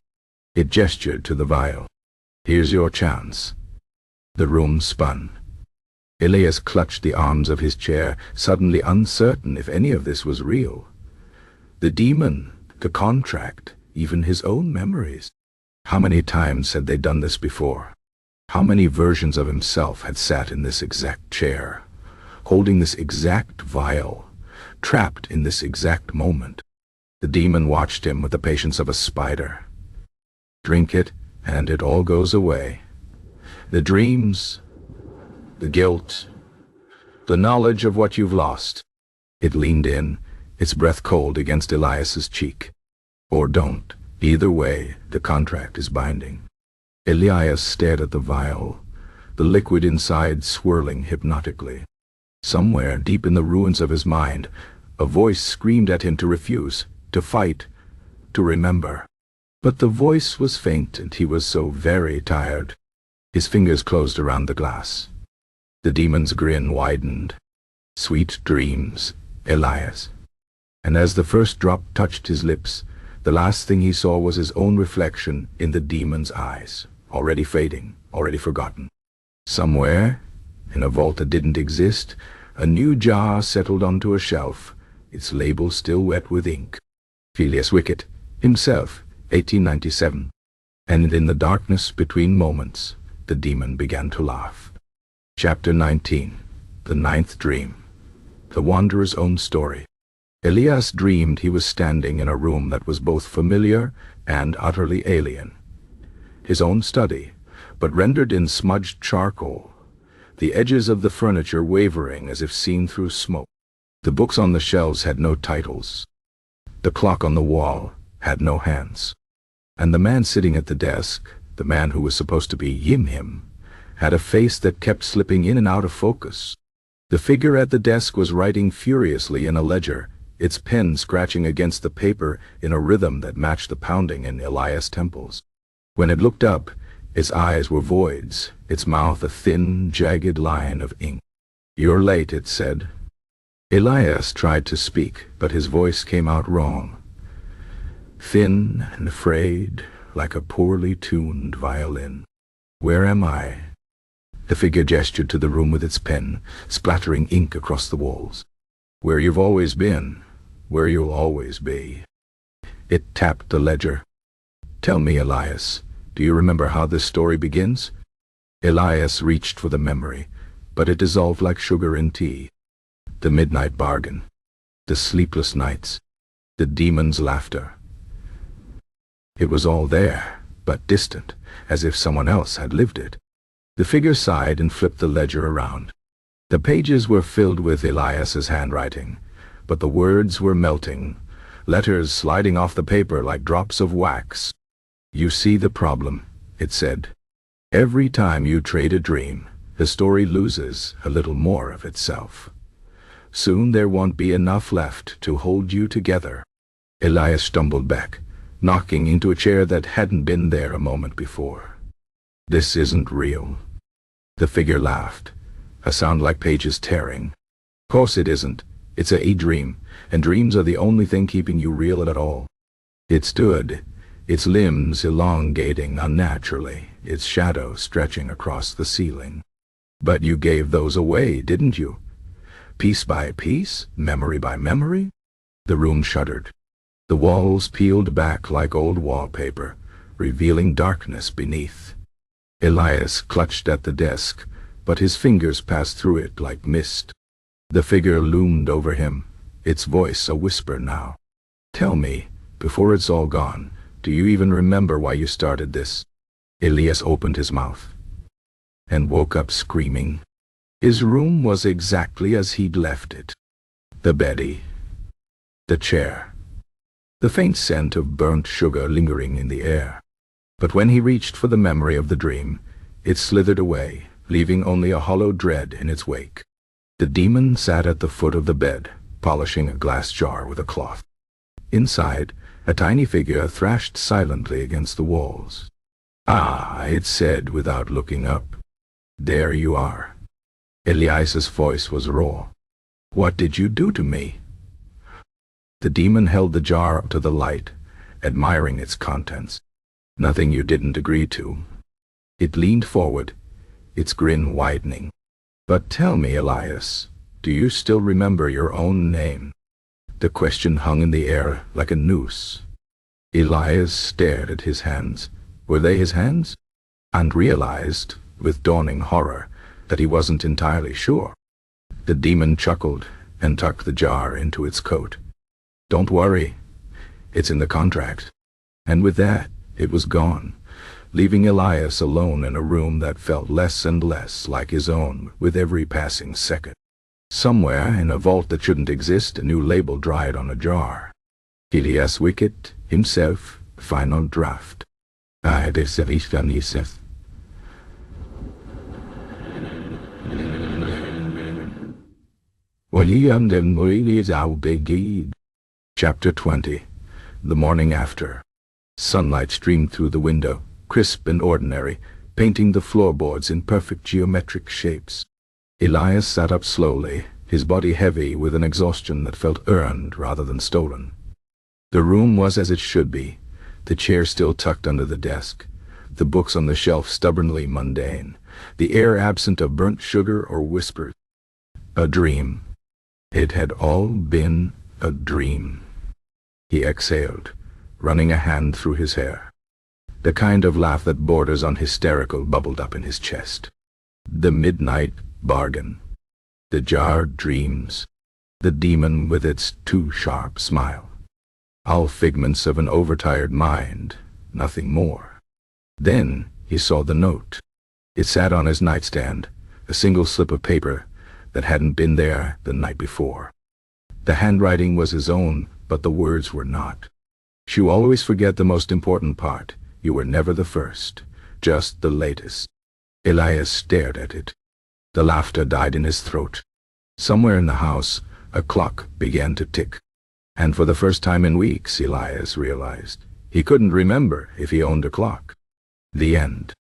it gestured to the vial. Here's your chance. The room spun. Elias clutched the arms of his chair, suddenly uncertain if any of this was real. The demon, the contract, even his own memories. How many times had they done this before? How many versions of himself had sat in this exact chair, holding this exact vial, trapped in this exact moment? The demon watched him with the patience of a spider. Drink it, and it all goes away. The dreams, the guilt, the knowledge of what you've lost. It leaned in, its breath cold against Elias's cheek. Or don't. Either way, the contract is binding. Elias stared at the vial, the liquid inside swirling hypnotically. Somewhere deep in the ruins of his mind, a voice screamed at him to refuse, to fight, to remember. But the voice was faint and he was so very tired. His fingers closed around the glass. The demon's grin widened. Sweet dreams, Elias. And as the first drop touched his lips, the last thing he saw was his own reflection in the demon's eyes, already fading, already forgotten. Somewhere, in a vault that didn't exist, a new jar settled onto a shelf, its label still wet with ink. Phileas Wickett, himself, 1897. And in the darkness between moments, the demon began to laugh. Chapter 19. The Ninth Dream. The Wanderer's Own Story. Elias dreamed he was standing in a room that was both familiar and utterly alien. His own study, but rendered in smudged charcoal, the edges of the furniture wavering as if seen through smoke. The books on the shelves had no titles. The clock on the wall had no hands. And the man sitting at the desk, the man who was supposed to be him, had a face that kept slipping in and out of focus. The figure at the desk was writing furiously in a ledger, its pen scratching against the paper in a rhythm that matched the pounding in Elias' temples. When it looked up, its eyes were voids, its mouth a thin, jagged line of ink. "You're late," it said. Elias tried to speak, but his voice came out wrong. Thin and frayed, like a poorly tuned violin. "Where am I?" The figure gestured to the room with its pen, splattering ink across the walls. "Where you've always been. Where you'll always be." It tapped the ledger. "Tell me, Elias, do you remember how this story begins?" Elias reached for the memory, but it dissolved like sugar in tea. The midnight bargain. The sleepless nights. The demon's laughter. It was all there, but distant, as if someone else had lived it. The figure sighed and flipped the ledger around. The pages were filled with Elias's handwriting, but the words were melting, letters sliding off the paper like drops of wax. "You see the problem," it said. "Every time you trade a dream, the story loses a little more of itself. Soon there won't be enough left to hold you together." Elias stumbled back, knocking into a chair that hadn't been there a moment before. "This isn't real." The figure laughed, a sound like pages tearing. "Of course it isn't. It's a dream, and dreams are the only thing keeping you real at all." It stood, its limbs elongating unnaturally, its shadow stretching across the ceiling. "But you gave those away, didn't you? Piece by piece, memory by memory?" The room shuddered. The walls peeled back like old wallpaper, revealing darkness beneath. Elias clutched at the desk, but his fingers passed through it like mist. The figure loomed over him, its voice a whisper now. "Tell me, before it's all gone, do you even remember why you started this?" Elias opened his mouth and woke up screaming. His room was exactly as he'd left it. The bed, the chair, the faint scent of burnt sugar lingering in the air. But when he reached for the memory of the dream, it slithered away, leaving only a hollow dread in its wake. The demon sat at the foot of the bed, polishing a glass jar with a cloth. Inside, a tiny figure thrashed silently against the walls. "Ah," it said without looking up. "There you are." Elias's voice was raw. "What did you do to me?" The demon held the jar up to the light, admiring its contents. "Nothing you didn't agree to." It leaned forward, its grin widening. "But tell me, Elias, do you still remember your own name?" The question hung in the air like a noose. Elias stared at his hands. Were they his hands? And realized, with dawning horror, that he wasn't entirely sure. The demon chuckled and tucked the jar into its coat. "Don't worry. It's in the contract. And with that, it was gone, leaving Elias alone in a room that felt less and less like his own with every passing second. Somewhere, in a vault that shouldn't exist, a new label dried on a jar. Elias Wicket, himself, final draft. I deserve. Chapter 20. The morning after. Sunlight streamed through the window, crisp and ordinary, painting the floorboards in perfect geometric shapes. Elias sat up slowly, his body heavy with an exhaustion that felt earned rather than stolen. The room was as it should be, the chair still tucked under the desk, the books on the shelf stubbornly mundane, the air absent of burnt sugar or whispers. A dream. It had all been a dream. He exhaled, running a hand through his hair. The kind of laugh that borders on hysterical bubbled up in his chest. The midnight bargain. The jarred dreams. The demon with its too sharp smile. All figments of an overtired mind, nothing more. Then he saw the note. It sat on his nightstand, a single slip of paper that hadn't been there the night before. The handwriting was his own, but the words were not. You always forget the most important part. You were never the first, just the latest. Elias stared at it. The laughter died in his throat. Somewhere in the house, a clock began to tick. And for the first time in weeks, Elias realized, he couldn't remember if he owned a clock. The end.